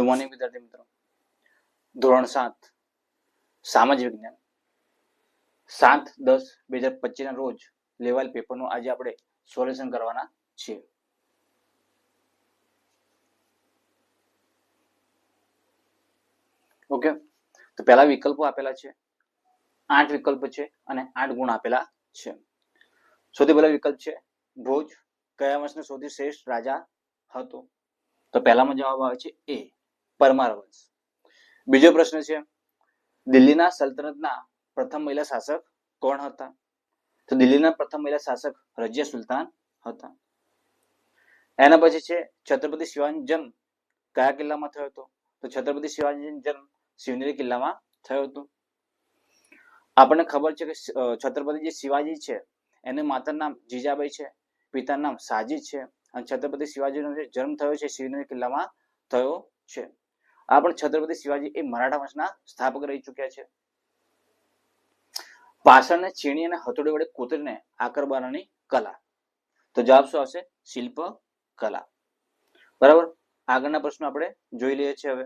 Good morning વિદ્યાર્થી મિત્રો. ધોરણ 7 સામાજિક વિજ્ઞાન 7/10/2025 ના રોજ લેવાયેલ પેપરનું આજે આપણે સોલ્યુશન કરવાના છીએ. ઓકે, તો પહેલા વિકલ્પો આપેલા છે, 8 વિકલ્પ છે અને 8 ગુણ આપેલા છે. સૌથી પહેલો વિકલ્પ છે ભોજ કયા વંશનો સૌથી શ્રેષ્ઠ રાજા હતો? તો પહેલામાં જવાબ આવે છે એ, પરમાર વંશ. બીજો પ્રશ્ન છે દિલ્હીના સલ્તનતના પ્રથમ મહિલા શાસક કોણ હતા? તો દિલ્હીના પ્રથમ મહિલા શાસક રજિયા સુલતાન હતા. એના પછી છે છત્રપતિ શિવાજીનો જન્મ કયા કિલ્લામાં થયો હતો? તો છત્રપતિ શિવાજીનો જન્મ શિવનેરી કિલ્લામાં થયો હતો. આપણને ખબર છે કે છત્રપતિ જે શિવાજી છે એને માતાનું નામ જીજાબાઈ છે, પિતાનું નામ સાજી છે અને છત્રપતિ શિવાજીનો જે જન્મ થયો છે શિવનેરી કિલ્લામાં થયો છે. આ પણ છત્રપતિ શિવાજી એ મરાઠા વંશના સ્થાપક રહી ચૂક્યા છે. પાષાણને છીણી અને હથોડી વડે કોતરીને આકાર બનાવવાની કલા. તો જવાબ શું આવશે? શિલ્પ કલા. બરાબર. આગળના પ્રશ્નો આપણે જોઈ લઈએ છીએ. હવે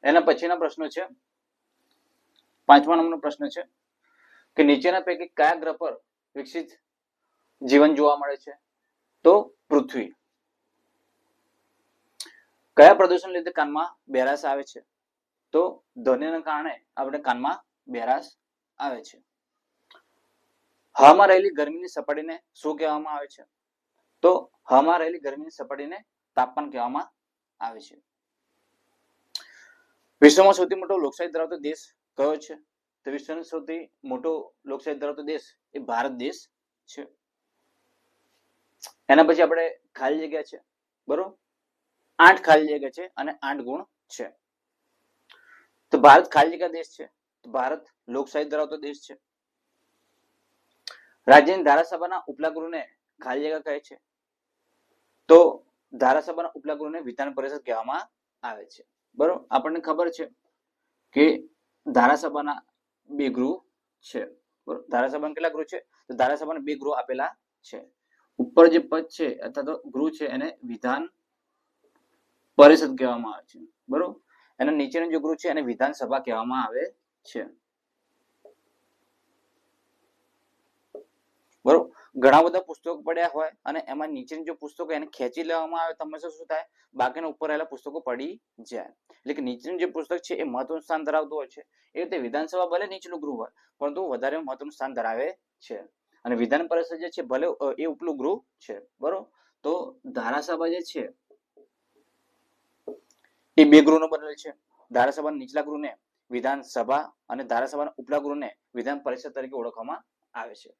એના પછીના પ્રશ્નો છે 5મા નંબરનો પ્રશ્ન છે કે નીચેના પૈકી કયા ગ્રહ પર વિકસિત જીવન જોવા મળે છે? તો પૃથ્વી. કયા પ્રદૂષણ લીધે કાનમાં બેરાસ આવે છે? તો ધ્વનિના કારણે આપણે કાનમાં બેરાસ આવે છે. હવામાં રહેલી ગરમીની સપાટીને શું કહેવામાં આવે છે? તો હવામાં રહેલી ગરમીની સપાટીને તાપમાન કહેવામાં આવે છે. વિશ્વમાં સૌથી મોટો લોકશાહી ધરાવતો દેશ કયો છે? તો વિશ્વનો સૌથી મોટો લોકશાહી ધરાવતો દેશ એ ભારત દેશ છે. એના પછી આપણે ખાલી જગ્યા છે, બરોબર. 8 ખાલી જગ્યા છે અને 8 ગુણ છે. તો ભારત ખાલી જગ્યા દેશ છે, તો ભારત લોકશાહી ધરાવતો દેશ છે. રાજ્યની ધારાસભાના ઉપલા ગૃહને ખાલી જગ્યા કહે છે? તો ધારાસભાના ઉપલા ગૃહને વિધાન પરિષદ કહેવામાં આવે છે. બરોબર. આપણને ખબર છે કે ધારાસભાના 2 ગૃહ છે. બરોબર. ધારાસભાના કેટલા ગૃહ છે? તો ધારાસભાના 2 ગૃહ આપેલા છે. ઉપર જે પદ છે અથવા તો ગૃહ છે એને વિધાન પરિષદ કહેવામાં આવે છે. બરોબર. એના નીચેનું જે ગૃહ છે એને વિધાનસભા કહેવામાં આવે છે. બરોબર. ઘણા બધા પુસ્તકો પડ્યા હોય અને એમાં નીચેની જો પુસ્તકો એને ખેંચી લેવામાં આવે તો શું થાય? બાકીના ઉપર રહેલા પુસ્તકો પડી જાય. એટલે કે નીચેનું જે પુસ્તક છે એ મહત્વનું સ્થાન ધરાવતું હોય છે. એ રીતે વિધાનસભા ભલે નીચેનું ગૃહ હોય પરંતુ વધારે મહત્વનું સ્થાન ધરાવે છે. અને વિધાન પરિષદ જે છે ભલે એ ઉપલું ગૃહ છે. બરોબર. તો ધારાસભા જે છે એ 2 ગૃહનો બનેલ છે. ધારાસભાના નીચલા ગૃહને વિધાનસભા અને ધારાસભાના ઉપલા ગૃહને વિધાન પરિષદ તરીકે ઓળખવામાં આવે છે.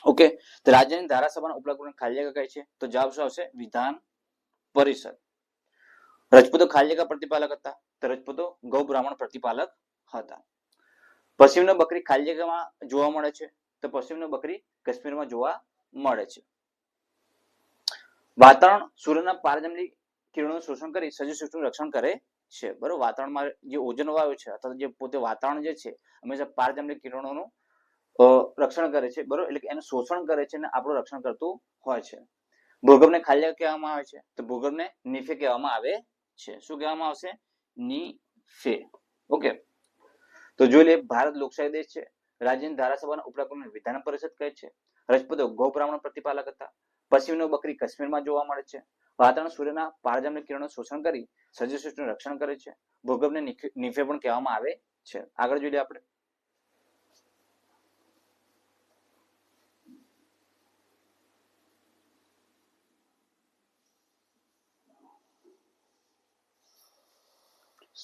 ઓકે, તો રાજ્યની ધારાસભાના ઉપલા ગૃહને ખાલી જગ્યા કહે છે? તો જવાબ શું આવશે? વિધાન પરિષદ. રજપૂતો ખાલી જગ્યા પ્રતિપાલક હતા? તો રજપૂતો ગૌ બ્રાહ્મણ પ્રતિપાલક હતા. પશ્ચિમનો બકરી ખાલી જગ્યામાં જોવા મળે છે? તો પશ્ચિમનો બકરી કાશ્મીરમાં જોવા મળે છે. વાતાવરણ સૂર્યના પારજામલી કિરણોનું શોષણ કરી સજીવ સૃષ્ટિનું રક્ષણ કરે છે. બરોબર. વાતાવરણમાં જે ઓઝોન વાયુ છે અથવા જે પોતે વાતાવરણ જે છે હંમેશા પારજામલી કિરણોનું રક્ષણ કરે છે. બરોબર. એટલે કે એનું શોષણ કરે છે અને આપણું રક્ષણ કરતું હોય છે. ભૂગર્ભને ખાલી જગ્યા કહેવામાં આવે છે? તો ભૂગર્ભને નીફે કહેવામાં આવે છે. શું કહેવામાં આવશે? નીફે. ઓકે, તો જોઈ લે. ભારત લોકશાહી દેશ છે. રાજ્યની ધારાસભાના ઉપલા ગૃહને વિધાન પરિષદ કહે છે. રજપૂતો ગૌ બ્રાહ્મણ પ્રતિપાલક હતા. પશ્ચિમનો બકરી કાશ્મીરમાં જોવા મળે છે. વાતાવરણ સૂર્યના પારજામલી કિરણોનું શોષણ કરી સજીવ સૃષ્ટિનું રક્ષણ કરે છે. ભૂગર્ભને નીફે પણ કહેવામાં આવે છે. આગળ જોઈએ આપણે.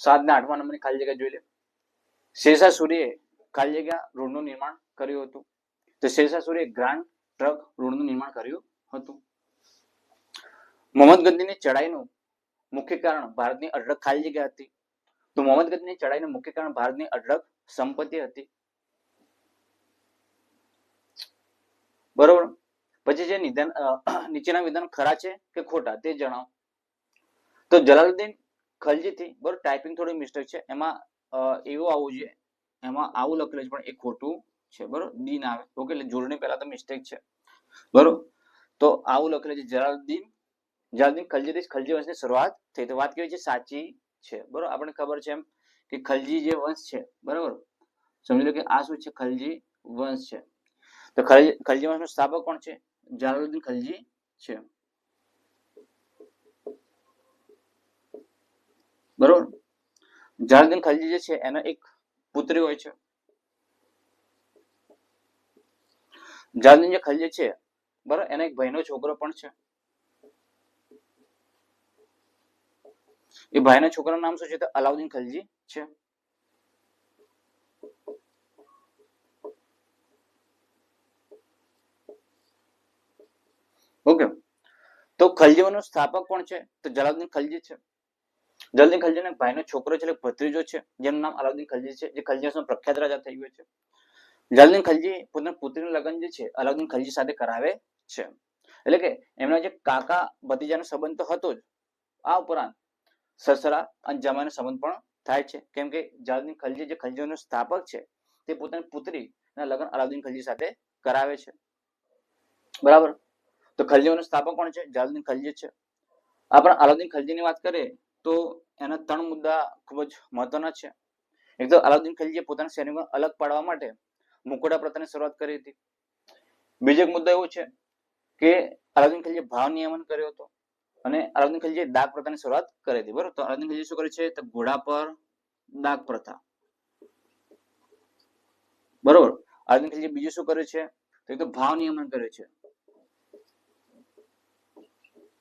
સાત ને 8મા નંબરની ખાલી જગ્યા જોઈ લે. શેરશાહ સૂરીએ ખાલી જગ્યા રોડનું નિર્માણ કર્યું હતું? તો શેરશાહ સૂરીએ ગ્રાન્ડ ટ્રંક રોડનું નિર્માણ કર્યું હતું. મોહમ્મદ ગઝનીની ચડાઈનું મુખ્ય કારણ ભારતની અઢળક ખાલી જગ્યા હતી? તો મોહમ્મદ ગઝનીની ચડાઈનું મુખ્ય કારણ ભારતની અઢળક સંપત્તિ હતી. બરોબર. પછી જે નીચેના વિધાન ખરા છે કે ખોટા તે જણાવો. તો જલાલુદ્દીન ખલજીથી, બરોબર, ટાઈપિંગ થોડી મિસ્ટેક છે એમાં એવું આવવું જોઈએ, એમાં આવું લખેલું છે પણ એ ખોટું છે. બરોબર. ડી ના આવે. ઓકે, એટલે જોડણી પહેલા તો મિસ્ટેક છે. બરોબર. તો આવું લખેલું છે જલાલુદ્દીન ખલજીથી ખલજી વંશની શરૂઆત થઈ. તો વાત કેવી છે? સાચી છે. બરોબર. આપણને ખબર છે એમ કે ખલજી જે વંશ છે, બરોબર, સમજી લો કે આ શું છે? ખલજી વંશ છે. તો ખલજી વંશનો સ્થાપક કોણ છે? જલાલુદ્દીન ખલજી છે. બરોબર. જલાલુદ્દીન ખલજી જે છે એનો એક પુત્રી હોય છે. જલાલુદ્દીન જે ખલજી છે, બરોબર, એનો એક ભાઈનો છોકરો પણ છે. એ ભાઈના છોકરાનું નામ શું છે? તો અલાઉદ્દીન ખલજી છે. ઓકે. તો ખલજી વંશનો સ્થાપક કોણ છે? તો જલાલુદ્દીન ખલજી છે. જલાલુદ્દીન ખલજીનો ભાઈનો છોકરો છે, એટલે ભત્રીજો છે, જેનું નામ અલાઉદ્દીન ખલજી છે, જે ખલજી વંશનો પ્રખ્યાત રાજા થઈ ગયો છે. જલાલુદ્દીન ખલજી પોતાની પુત્રીનું લગ્ન જે છે અલાઉદ્દીન ખલજી સાથે કરાવે છે. એટલે કે એમના જે કાકા ભત્રીજાનો સંબંધ તો હતો જ, આ ઉપરાંત સસરા અને જમાઈનો સંબંધ પણ થાય છે. કેમ કે જલાલુદ્દીન ખલજી જે ખલજી વંશનો સ્થાપક છે, તે પોતાની પુત્રીના લગ્ન અલાઉદ્દીન ખલજી સાથે કરાવે છે. બરાબર. તો ખલજી વંશનો સ્થાપક કોણ છે? જલાલુદ્દીન ખલજી છે. આપણે અલાઉદ્દીન ખલજીની વાત કરીએ તો એના 3 મુદ્દા ખૂબ જ મહત્વના છે. એક તો અલાઉદ્દીન ખલજીએ પોતાના સૈનિકોને અલગ પાડવા માટે મુખોટા પ્રથાની શરૂઆત કરી હતી. બીજો એક મુદ્દો એવો છે કે અલાઉદ્દીન ખલજીએ ભાવ નિયમન કર્યો હતો અને અલાઉદ્દીન ખલજીએ દાગ પ્રથાની શરૂઆત કરી હતી. બરોબર. તો અલાઉદ્દીન ખલજી શું કરે છે? તો ઘોડા પર દાગ પ્રથા. બરોબર. અલાઉદ્દીન ખલજી બીજું શું કરે છે? તો ભાવ નિયમન કરે છે.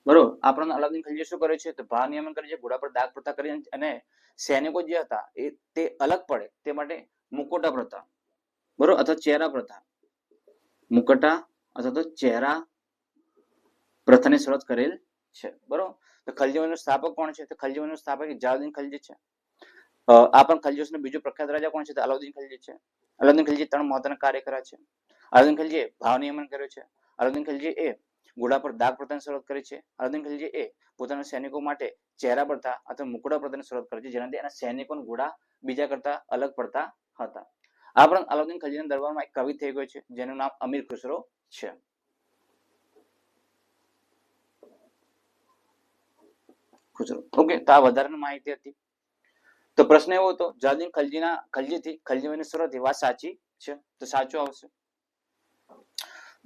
બરોબર. આપણને અલાઉદ્દીન ખલજી શું કરે છે? તો ભાવ નિયમન કરે છે, ઘોડા પર દાગ પ્રથા કરી અને સૈનિકો જે હતા તે અલગ પડે તે માટે મુકોટા પ્રથા, બરોબર, અથવા ચહેરા પ્રથા, મુકટા અથવા તો ચહેરા પ્રથાની શરૂઆત કરેલ છે. બરોબર. તો ખલજી વંશનો સ્થાપક કોણ છે? તો ખલજી વંશનો સ્થાપક જલાલુદ્દીન ખલજી છે. આ પણ ખલજી વંશનો બીજો પ્રખ્યાત રાજા કોણ છે? તો અલાઉદ્દીન ખલજી છે. અલાઉદ્દીન ખલજી 3 મહત્વના કાર્ય કર્યા છે. અલાઉદ્દીન ખલજીએ ભાવ નિયમન કર્યો છે. અલાઉદ્દીન ખલજીએ ઘોડા પર દાગ પ્રથાની શરૂઆત કરી છે. અલાઉદ્દીન ખલજીએ પોતાના સૈનિકો માટે ચહેરા પ્રથા અથવા મુકુટા પ્રથાની શરૂઆત કરી છે, જેનાથી એના સૈનિકો ઘોડા બીજા કરતા અલગ પડતા હતા. આ પણ અલાઉદ્દીન ખલજીના દરબારમાં એક કવિ થઈ ગયો છે, જેનું નામ અમીર ખુસરો છે. ઓકે. તો આ વધારાની માહિતી હતી. તો પ્રશ્ન એવો હતો, જલાલુદ્દીન ખલજીથી ખલજી વંશની શરૂઆત થઈ. વાત સાચી છે, તો સાચું આવશે.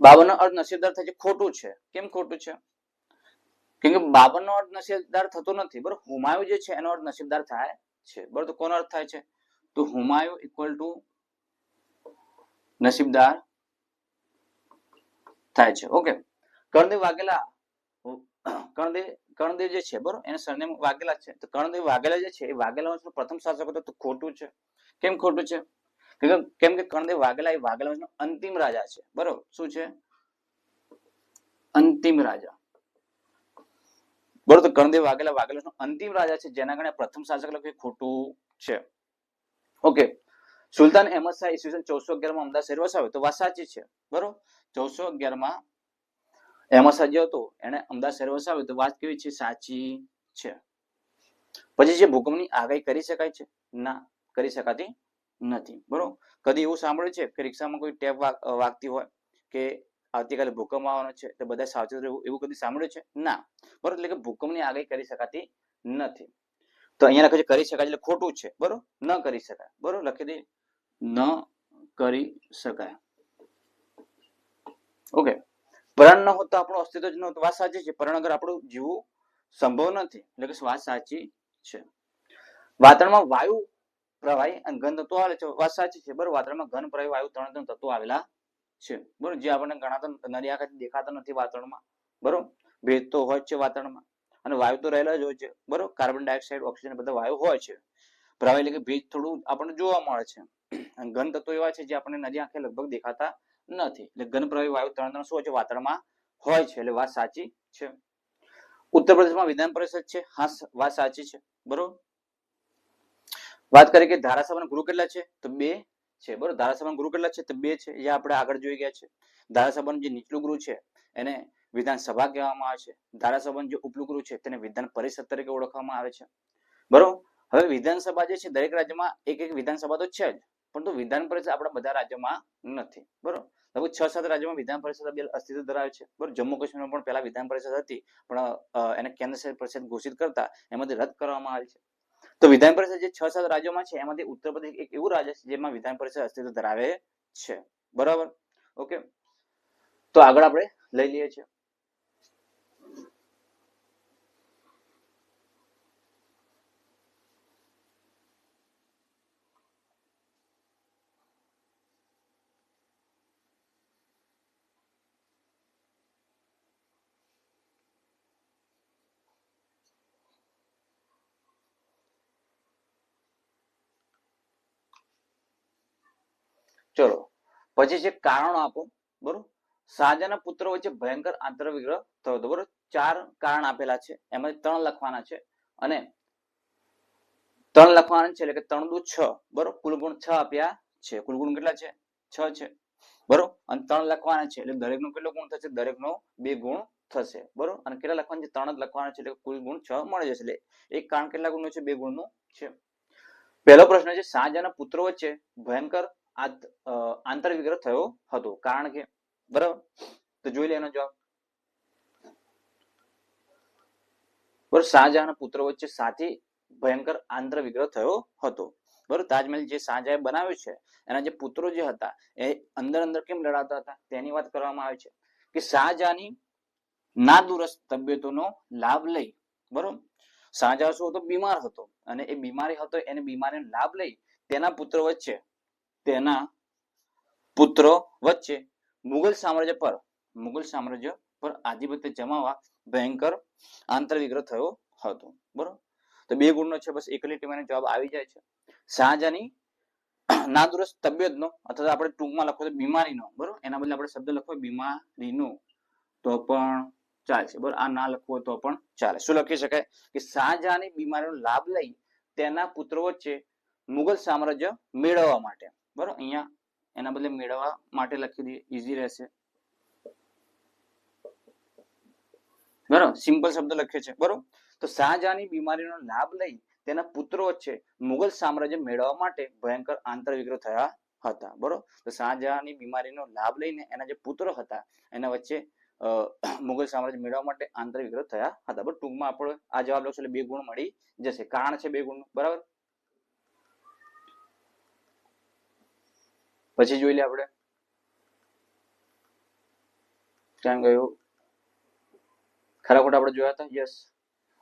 બાબરનો અર્થ નસીબદાર થાય છે. ખોટું છે. કેમ ખોટું છે? કેમ કે બાબરનો અર્થ નસીબદાર થતો નથી. બરોબર. હુમાયુ જે છે એનો અર્થ નસીબદાર થાય છે. બરોબર. તો કોનો અર્થ થાય છે? તો હુમાયુ ઇક્વલ ટુ નસીબદાર થાય છે. ઓકે. કર્ણદેવ વાઘેલા કર્ણદેવ જે છે, બરોબર, એના સરનેમ વાઘેલા છે. તો કર્ણદેવ વાઘેલા જે છે એ વાઘેલા વંશનો પ્રથમ શાસક હતો. તો ખોટું છે. કેમ ખોટું છે? કેમ કે કર્ણદેવ વાઘેલા એ વાઘેલા વંશનો અંતિમ રાજા છે. બરોબર. શું છે? અંતિમ રાજા. બરોબર. તો કર્ણદેવ વાઘેલા વાઘેલા વંશનો અંતિમ રાજા છે, જેના કારણે પ્રથમ શાસક લખ્યું ખોટું છે. ઓકે. સુલતાન અહેમદ શાહ ઈસવીસન 1411 માં અમદાવાદ શહેર વસાવ્યો. તો વાત સાચી છે. બરોબર. 1411 માં અહેમદ શાહ જે હતો એને અમદાવાદ શહેર વસાવ્યું. તો વાત કેવી છે? સાચી છે. પછી જે ભૂકંપની આગાહી કરી શકાય છે? ના, કરી શકાતી નથી. બરોબર. કદી એવું સાંભળ્યું છે કે રિક્ષામાં કોઈ ટેપ વાગતી હોય કે આવતીકાલે ભૂકંપ આવવાનો છે તો બધા સાવચેત રહેવું, એવું કદી સાંભળ્યું છે? ના. બરોબર. એટલે કે ભૂકંપની આગાહી કરી શકાતી નથી. તો અહીંયા લખે છે કરી શકાય, એટલે ખોટું છે. બરોબર. ન કરી શકાય. બરોબર. લખી દે ન કરી શકાય. ઓકે. પરણ ન હોત તો આપણું અસ્તિત્વ જ ન હોત. વાત સાચી છે. પરણ વગર આપણું જીવવું સંભવ નથી. એટલે કે વાત સાચી છે. વાતાવરણમાં વાયુ, પ્રવાહી અને ઘન તત્વો આવે છે. વાત સાચી છે. બરોબર. વાતાવરણમાં ઘન, પ્રવાહી, વાયુ 3 તત્વો આવેલા છે. બરોબર. જે આપણને ગણાતા નરી આંખે દેખાતા નથી વાતાવરણમાં. બરોબર. ભેજ તો હોય છે વાતાવરણમાં અને વાયુ તો રહેલા જ હોય છે. બરોબર. કાર્બન ડાયોક્સાઇડ, ઓક્સિજન બધા વાયુ હોય છે. પ્રવાહી એટલે કે ભેજ થોડું આપણને જોવા મળે છે. અને ઘન તત્વો એવા છે જે આપણને નરી આંખે લગભગ દેખાતા નથી. એટલે ઘન, પ્રવાહી, વાયુ 3 શું હોય છે? વાતાવરણમાં હોય છે. એટલે વાત સાચી છે. ઉત્તર પ્રદેશમાં વિધાન પરિષદ છે. હા, વાત સાચી છે. બરોબર. વાત કરીએ કે ધારાસભા ગુરુ કેટલા છે? તો 2 છે. બરોબર. ધારાસભા ગુરુ કેટલા છે? તો 2 છે. એ આપણે આગળ જોઈ ગયા છે. ધારાસભાનું જે નીચલું ગૃહ છે એને વિધાનસભા કહેવામાં આવે છે. ધારાસભાનું જે ઉપલું ગૃહ છે તેને વિધાન પરિષદ તરીકે ઓળખવામાં આવે છે. બરોબર. હવે વિધાનસભા જે છે દરેક રાજ્યમાં એક એક વિધાનસભા તો છે જ, પરંતુ વિધાન પરિષદ આપણા બધા રાજ્યોમાં નથી. બરોબર. લગભગ 6-7 રાજ્યોમાં વિધાન પરિષદ બિલ અસ્તિત્વ ધરાવે છે. બરોબર, જમ્મુ કાશ્મીરમાં પણ પહેલા વિધાન પરિષદ હતી, પણ એને કેન્દ્ર શાસિત પરિષદ ઘોષિત કરતા એમાંથી રદ કરવામાં આવી છે. તો વિધાન પરિષદ જે 6-7 રાજ્યોમાં છે એમાંથી ઉત્તર પ્રદેશ એક એવું રાજ્ય છે જેમાં વિધાન પરિષદ અસ્તિત્વ ધરાવે છે. બરાબર, ઓકે. તો આગળ આપણે લઈ લઈએ છીએ. ચલો પછી છે કારણો આપો. બરોબર, શાહજહાંના પુત્ર વચ્ચે ભયંકર આંતરવિગ્રહ થયો હતો. બરોબર, 4 કારણ આપેલા છે, એમાંથી 3 લખવાના છે અને 3 લખવાના છે એટલે કે 3 દુ 6. બરોબર, કુલ ગુણ 6 આપ્યા છે. કુલ ગુણ કેટલા છે? 6 છે. બરોબર, અને 3 લખવાના છે એટલે દરેકનો કેટલો ગુણ થશે? દરેકનો 2 ગુણ થશે. બરોબર, અને કેટલા લખવાના છે? 3 જ લખવાના છે એટલે કુલ ગુણ 6 મળી જશે. એટલે એક કારણ કેટલા ગુણનું છે? 2 ગુણનું છે. પહેલો પ્રશ્ન છે શાહજહાંના પુત્રો વચ્ચે ભયંકર આંતરવિગ્રહ થયો હતો, કારણ કે. બરાબર, તો જોઈ લે એનો જવાબ. બરાબર, શાહજહાંના પુત્રો વચ્ચે સાથી ભયંકર આંતરવિગ્રહ થયો હતો. બરાબર, તાજમહેલ જે શાહજહાં બનાવ્યું છે એના જે પુત્રો જે હતા એ અંદર કેમ લડાતા હતા તેની વાત કરવામાં આવે છે કે શાહજહાંની નાદુરસ્ત તબિયતનો લાભ લઈ. બરોબર, શાહજહાં શું હતો? બીમાર હતો, અને એ બીમારી હતો એને બીમારીનો લાભ લઈ તેના પુત્રો વચ્ચે મુઘલ સામ્રાજ્ય પર આધિપત્ય જમાવવા ભયંકર આંતરવિગ્રહ થયો હતો. બરોબર, તો 2 ગુણનો છે, બસ એક લીટીમાં જવાબ આવી જાય છે. શાહજહાંની નાદુરસ્ત તબિયતનો, અથવા આપણે ટૂંકમાં લખો તો બીમારીનો. બરોબર, એના બદલે આપણે શબ્દ લખો બીમારીનો તો પણ ચાલશે. બરોબર, આ ના લખવું હોય તો પણ ચાલે. શું લખી શકાય કે શાહજહાંની બીમારીનો લાભ લઈ તેના પુત્રો વચ્ચે મુઘલ સામ્રાજ્ય મેળવવા માટે. બરોબર, અહીંયા એના બદલે મેળવવા માટે લખી દઈએ, ઈઝી રહેશે. બરોબર, સિમ્પલ શબ્દ લખીએ છે. બરોબર, તો શાહજહાંની બીમારીનો લાભ લઈ તેના પુત્રો વચ્ચે મુઘલ સામ્રાજ્ય મેળવવા માટે ભયંકર આંતરવિગ્રહ થયા હતા. બરોબર, તો શાહજહાંની બીમારીનો લાભ લઈને એના જે પુત્રો હતા એના વચ્ચે મુઘલ સામ્રાજ્ય મેળવવા માટે આંતરવિગ્રહ થયા હતા. બરોબર, ટૂંકમાં આપણે આ જવાબ લખશું એટલે 2 ગુણ મળી જશે. કારણ છે 2 ગુણનું. બરાબર, પછી જોઈ લે આપણે ક્યાં ગયું. ખરા ખોટા આપણે જોયા હતા. યસ,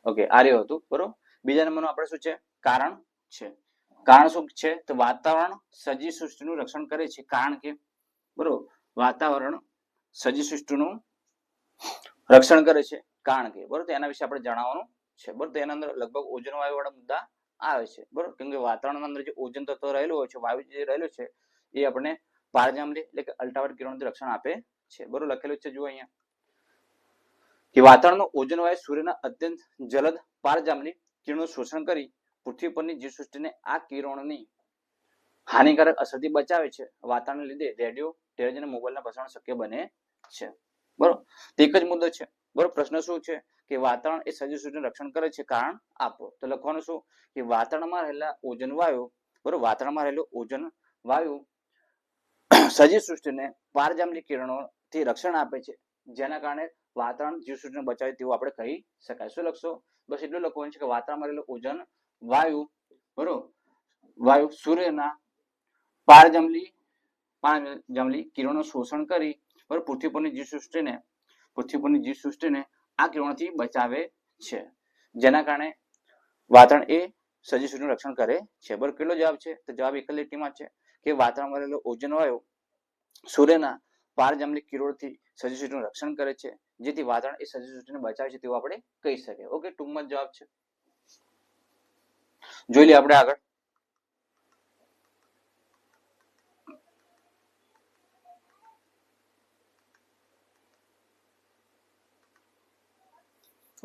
ઓકે, આ રહ્યું હતું. બરોબર, બીજા નંબરનું આપણે શું છે? કારણ છે. કારણ શું છે? તો વાતાવરણ સજીવ સૃષ્ટિનું રક્ષણ કરે છે, કારણ કે. બરોબર, વાતાવરણ સજીવ સૃષ્ટિનું રક્ષણ કરે છે, કારણ કે. બરોબર, તો એના વિશે આપણે જણાવવાનું છે. બરોબર, તો એના અંદર લગભગ ઓઝોન વાયુ વાળા મુદ્દા આવે છે. બરોબર, કેમ કે વાતાવરણના અંદર જે ઓઝોન તત્વ રહેલું હોય છે, વાયુ જે રહેલું છે એ આપણે પારજાંબલી એટલે કે અલ્ટ્રાવાયોલેટ કિરણોથી રક્ષણ આપે છે. બરોબર, લખેલું છે જુઓ અહીંયા કે વાતાવરણનો ઓઝોન વાયુ સૂર્યના અત્યંત જલદ પારજાંબલી કિરણોનું શોષણ કરી પૃથ્વી પરની જીવસૃષ્ટિને આ કિરણોની હાનિકારક અસરથી બચાવે છે. વાતાવરણને લીધે રેડિયો, ટેલિવિઝન અને મોબાઈલના પ્રસારણ શક્ય બને છે. બરોબર, તો એક જ મુદ્દો છે. બરોબર, પ્રશ્ન શું છે કે વાતાવરણ એ સજીવ સૃષ્ટિનું રક્ષણ કરે છે, કારણ આપો. તો લખવાનું શું કે વાતાવરણમાં રહેલા ઓઝોન વાયુ. બરોબર, વાતાવરણમાં રહેલું ઓઝોન વાયુ સજીવ સૃષ્ટિને પારજાંબલી કિરણોથી રક્ષણ આપે છે, જેના કારણે વાતાવરણ જીવસૃષ્ટિને બચાવે તેવું આપણે કહી શકાય. શું લખશો? બસ એટલું લખવાનું છે કે વાતાવરણમાં રહેલું ઓઝોન વાયુ. બરોબર, વાયુ સૂર્યના પારજાંબલી કિરણોનું શોષણ કરી બરોબર પૃથ્વી પરની જીવસૃષ્ટિને આ કિરણોથી બચાવે છે, જેના કારણે વાતાવરણ એ સજીવ સૃષ્ટિનું રક્ષણ કરે છે. બરોબર, કેટલો જવાબ છે? તો જવાબ એક લીટીમાં છે કે વાતાવરણમાં રહેલો ઓઝોન વાયુ સૂર્યના પારજાંબલી કિરણોથી સજીવ સૃષ્ટિનું રક્ષણ કરે છે, જેથી વાતાવરણ એ સજીવ સૃષ્ટિને બચાવે છે તેવું આપણે કહી શકીએ. ઓકે, ટૂંકમાં જવાબ છે. જોઈ લઈએ આપણે આગળ.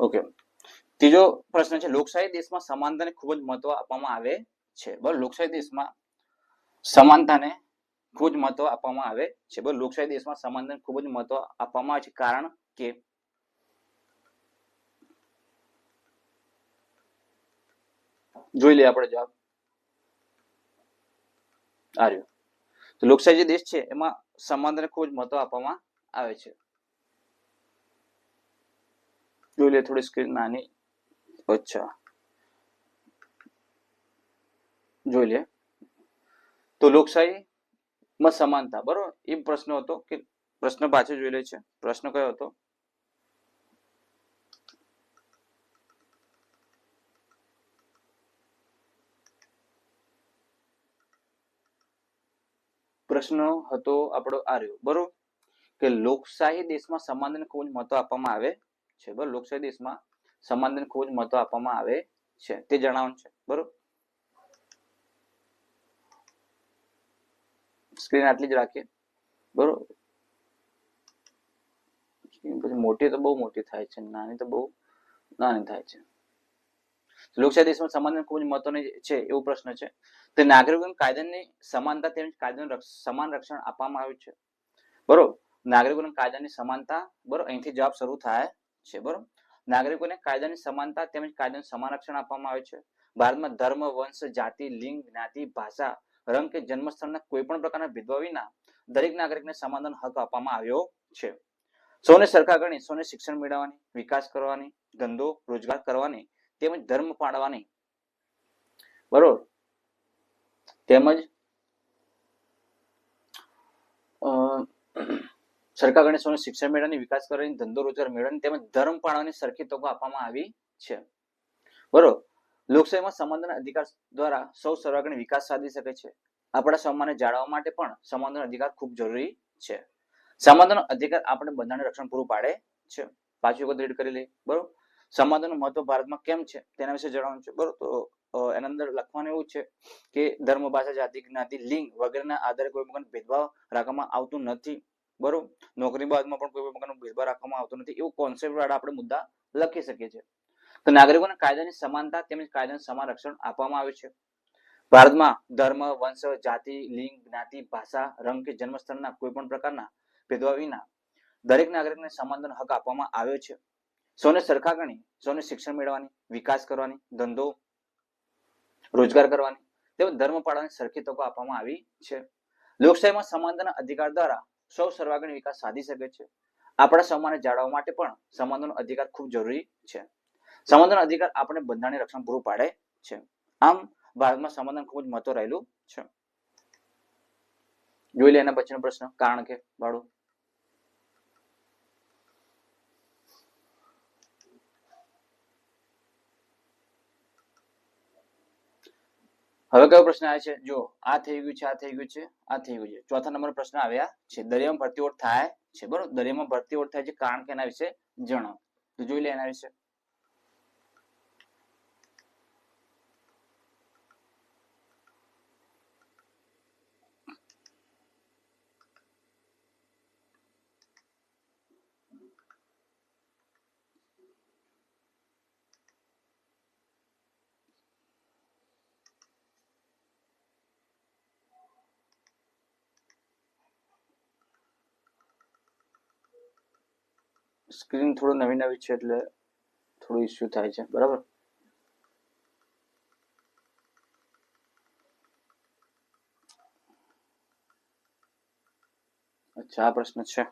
ઓકે, ત્રીજો પ્રશ્ન છે લોકશાહી દેશમાં સમાનતાને ખૂબ જ મહત્વ આપવામાં આવે છે. બરાબર, લોકશાહી દેશમાં સમાનતાને ખૂબ જ મહત્વ આપવામાં આવે છે. બરાબર, લોકશાહી દેશમાં સમાનતાને ખૂબ જ મહત્વ આપવામાં આવે છે, કારણ કે. જોઈ લઈએ આપણે જવાબ. આ રહ્યો. તો લોકશાહી જે દેશ છે એમાં સમાનતાને ખૂબ જ મહત્વ આપવામાં આવે છે. જોઈ લે થોડી સ્ક્રીન નાની. અચ્છા, જોઈ લે. તો લોકશાહીમાં સમાનતા, બરોબર, એ પ્રશ્ન હતો કે પ્રશ્ન પાછળ જોઈ લે છે. પ્રશ્ન કયો હતો? પ્રશ્ન હતો આપણો આ રહ્યો, બરોબર, કે લોકશાહી દેશમાં સમાનતાને ખૂબ જ મહત્વ આપવામાં આવે છે. બરોબર, લોકશાહી દેશમાં સમાનતાને ખૂબ જ મહત્વ આપવામાં આવે છે તે જણાવવાનું છે. બરોબર, સ્ક્રીન આટલી જ રાખીએ. બરોબર, પછી મોટી તો બહુ મોટી થાય છે, નાની તો બહુ નાની થાય છે. લોકશાહી દેશમાં સમાનતા ખૂબ જ મહત્વની છે એવો પ્રશ્ન છે. તે નાગરિકોને કાયદાની સમાનતા તેમજ કાયદાનું સમાન રક્ષણ આપવામાં આવ્યું છે. બરોબર, નાગરિકોને કાયદાની સમાનતા, બરોબર, અહીંથી જવાબ શરૂ થાય છે. બરોબર, નાગરિકોને કાયદાની સમાનતા તેમજ કાયદાનું સમાન રક્ષણ આપવામાં આવે છે. ભારતમાં ધર્મ, વંશ, જાતિ, લિંગ, જ્ઞાતિ, ભાષા, રંગ કે જન્મસ્થળના કોઈ પણ પ્રકારના ભેદભાવ વિના દરેક નાગરિકને સમાનતાનો હક આપવામાં આવ્યો છે. સૌને સરખા ગણી સૌને શિક્ષણ મેળવવાની, વિકાસ કરવાની, ધંધો રોજગાર કરવાની તેમજ ધર્મ પાળવાની, બરોબર, તેમજ સરખા ગણે સૌને શિક્ષણ મેળવવાની, વિકાસ કરવાની, ધંધો રોજગાર મેળવવાની તેમજ ધર્મ પાળવાની સરખી તકો આપવામાં આવી છે. બરોબર, લોકશાહીમાં સમાનતાના અધિકાર દ્વારા સૌ સર્વાંગીણ વિકાસ સાધી શકે છે. આપણા સન્માનને જાળવવા માટે પણ સમાનતાનો અધિકાર ખૂબ જરૂરી છે. સમાનતાનો અધિકાર આપણે બધાને રક્ષણ પૂરું પાડે છે. પાછું વખત રીડ કરી લઈએ. બરોબર, સમાનતાનું મહત્વ ભારતમાં કેમ છે તેના વિશે જણાવવાનું છે. બરોબર, તો એના અંદર લખવાનું એવું છે કે ધર્મ, ભાષા, જાતિ, જ્ઞાતિ, લિંગ વગેરેના આધારે કોઈ પ્રકારનો ભેદભાવ રાખવામાં આવતું નથી. બરોબર, નોકરી બાબતમાં પણ કોઈ પ્રકારનો ભેદભાવ રાખવામાં આવતો નથી. એવું કોન્સેપ્ટ વાળા આપણે મુદ્દા લખી શકીએ છીએ. તો નાગરિકોને કાયદાની સમાનતા તેમજ કાયદાનું સમાન રક્ષણ આપવામાં આવે છે. ભારતમાં ધર્મ, વંશ, જાતિ, લિંગ, જ્ઞાતિ, ભાષા, રંગ કે જન્મસ્થળના કોઈ પણ પ્રકારના ભેદભાવ વિના દરેક નાગરિકને સમાનતાનો હક આપવામાં આવ્યો છે. સૌને સરખા ગણી સૌને શિક્ષણ મેળવવાની, વિકાસ કરવાની, ધંધો રોજગાર કરવાની તેમજ ધર્મ પાળવાની સરખી તકો આપવામાં આવી છે. લોકશાહીમાં સમાનતાના અધિકાર દ્વારા સૌ સર્વાંગીણ વિકાસ સાધી શકે છે. આપણા સન્માનને જાળવવા માટે પણ સમાનતાનો અધિકાર ખૂબ જરૂરી છે. સમાનતાનો અધિકાર આપણે બધાને રક્ષણ પૂરું પાડે છે. આમ ભારતમાં સમાનતાનું ખૂબ જ મહત્વ રહેલું છે. જોઈ લે એના પછીનો પ્રશ્ન, કારણ કે વાળું. હવે કયો પ્રશ્ન આવે છે? જો આ થઈ ગયું છે, આ થઈ ગયું છે, આ થઈ ગયું છે. ચોથા નંબર પ્રશ્ન આવ્યા છે, દરિયામાં ભરતી ઓટ થાય છે. બરોબર, દરિયામાં ભરતી ઓટ થાય છે, કારણ કે એના વિશે જણાવો. તો જોઈ લે એના વિશે. સ્ક્રીન થોડું નવી નવી છે એટલે થોડું ઇસ્યુ થાય છે. બરાબર, અચ્છા, આ પ્રશ્ન છે.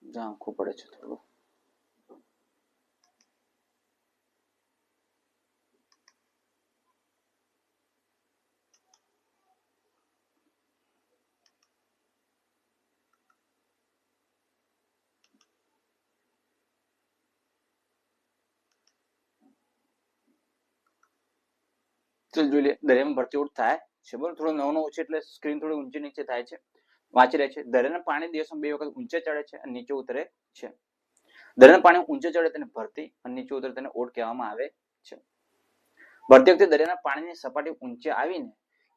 ઝાંખું પડે છે થોડું. ચલ જોઈ લે, દરિયામાં ભરતી ઓટ થાય છે. બરોબર, થોડો નવો નવો છે એટલે સ્ક્રીન થોડી ઊંચી નીચે થાય છે. વાંચી રહે છે. દરિયાના પાણી દિવસમાં 2 વખત ઊંચે ચડે છે અને નીચે ઉતરે છે. દરિયાના પાણી ઊંચે ચડે તેને ભરતી અને નીચે ઉતરે તેને ઓટ કહેવામાં આવે છે. ભરતી વખતે દરિયાના પાણીની સપાટી ઊંચે આવીને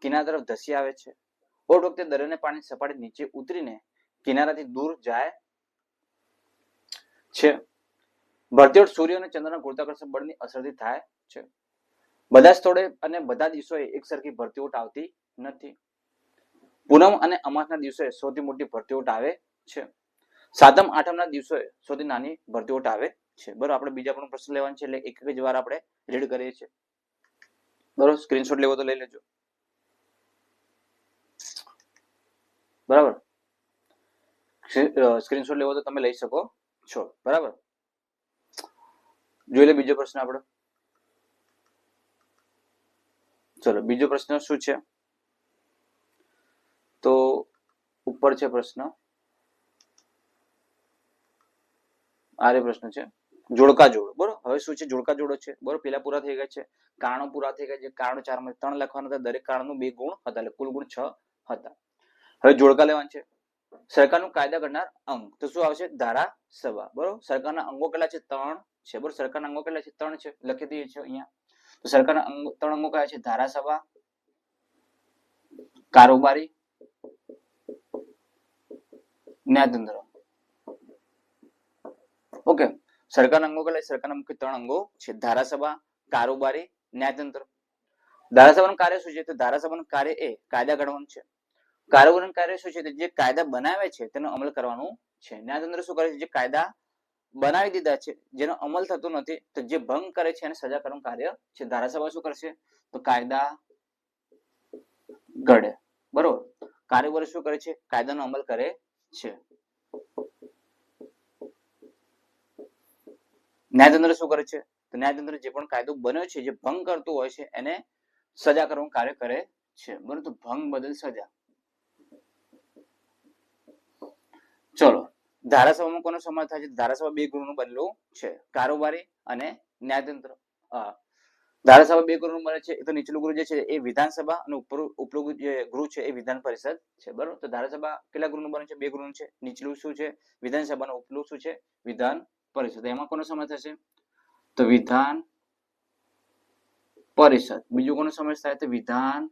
કિનારા તરફ ધસી આવે છે. ઓટ વખતે દરિયાના પાણીની સપાટી નીચે ઉતરીને કિનારાથી દૂર જાય છે. ભરતી ઓટ સૂર્ય અને ચંદ્રના ગુરુત્વાકર્ષણ બળની અસરથી થાય છે. બધા સ્થળે અને બધા દિવસોએ એક સરખી ભરતી ઓટ આવતી નથી. પૂનમ અને અમાસના દિવસે સૌથી મોટી ભરતી ઓટ આવે છે. સાતમ આઠમના દિવસે સૌથી નાની ભરતી ઓટ આવે છે. બરાબર, આપણે બીજા પણ પ્રશ્ન લેવાનું છે એટલે એક જ વાર આપણે રીડ કરીએ છીએ. બરોબર, સ્ક્રીનશોટ લેવો તો લઈ લેજો. બરાબર, સ્ક્રીનશોટ લેવો તો તમે લઈ શકો છો. બરાબર, જોઈ લે બીજો પ્રશ્ન આપણો. ચલો બીજો પ્રશ્ન શું છે, તો ઉપર છે પ્રશ્ન, આ પ્રશ્ન છે જોડકા જોડો. બરોબર, હવે શું છે જોડકા જોડો છે. બરોબર, પેલા પૂરા થઈ ગયા છે, કારણો પૂરા થઈ ગયા છે. કારણો 4 માં 3 લખવાના હતા, દરેક કારણનું 2 ગુણ હતા, એટલે કુલ ગુણ 6 હતા. હવે જોડકા લેવાના છે. સરકારનું કાયદા કરનાર અંગ તો શું આવશે, ધારાસભા. બરોબર, સરકારના અંગો કેટલા છે, 3 છે. બરોબર, સરકારના અંગો કેટલા છે, 3 છે, લખી દઈએ છીએ અહીંયા. તો સરકારના 3 અંગો કયા છે, ધારાસભા, કારોબારી, ન્યાયતંત્ર. ઓકે, સરકારના અંગો કેટલા, સરકારના મુખ્ય 3 અંગો છે, ધારાસભા, કારોબારી, ન્યાયતંત્ર. ધારાસભાનું કાર્ય શું છે, તો ધારાસભાનું કાર્ય એ કાયદા ઘડવાનું છે. કારોબારીનું કાર્ય શું છે, જે કાયદા બનાવે છે તેનો અમલ કરવાનું છે. ન્યાયતંત્ર શું કરે છે, જે કાયદા બનાવી દીધા છે જેનો અમલ થતો નથી તો જે ભંગ કરે છે એને સજા કરવાનું કાર્ય છે. ધારાસભા શું કરશે, તો કાયદા ઘડે. બરોબર, કારોબારી શું કરે છે, કાયદાનો અમલ કરે છે. ન્યાયતંત્ર શું કરે છે, તો ન્યાયતંત્ર જે પણ કાયદો બન્યો છે જે ભંગ કરતું હોય છે એને સજા કરવાનું કાર્ય કરે છે. બરોબર, તો ભંગ બદલ સજા. ચલો, ધારાસભામાં કોનો સમાવેશ થાય છે, ધારાસભા 2 ગૃહનું બનેલું છે, કારોબારી અને ન્યાયતંત્ર. ધારાસભા 2 ગૃહનું બને છે, તો નીચલું ગૃહ જે છે એ વિધાનસભા અને ઉપલું જે ગૃહ છે એ વિધાન પરિષદ છે. બરોબર, તો ધારાસભા કેટલા ગૃહનું બને છે, 2 ગૃહનું છે. નીચલું શું છે, વિધાનસભા, અને ઉપલું શું છે, વિધાન પરિષદ. એમાં કોનો સમાવેશ થશે, તો વિધાન પરિષદ. બીજું કોનો સમાવેશ થાય, તો વિધાન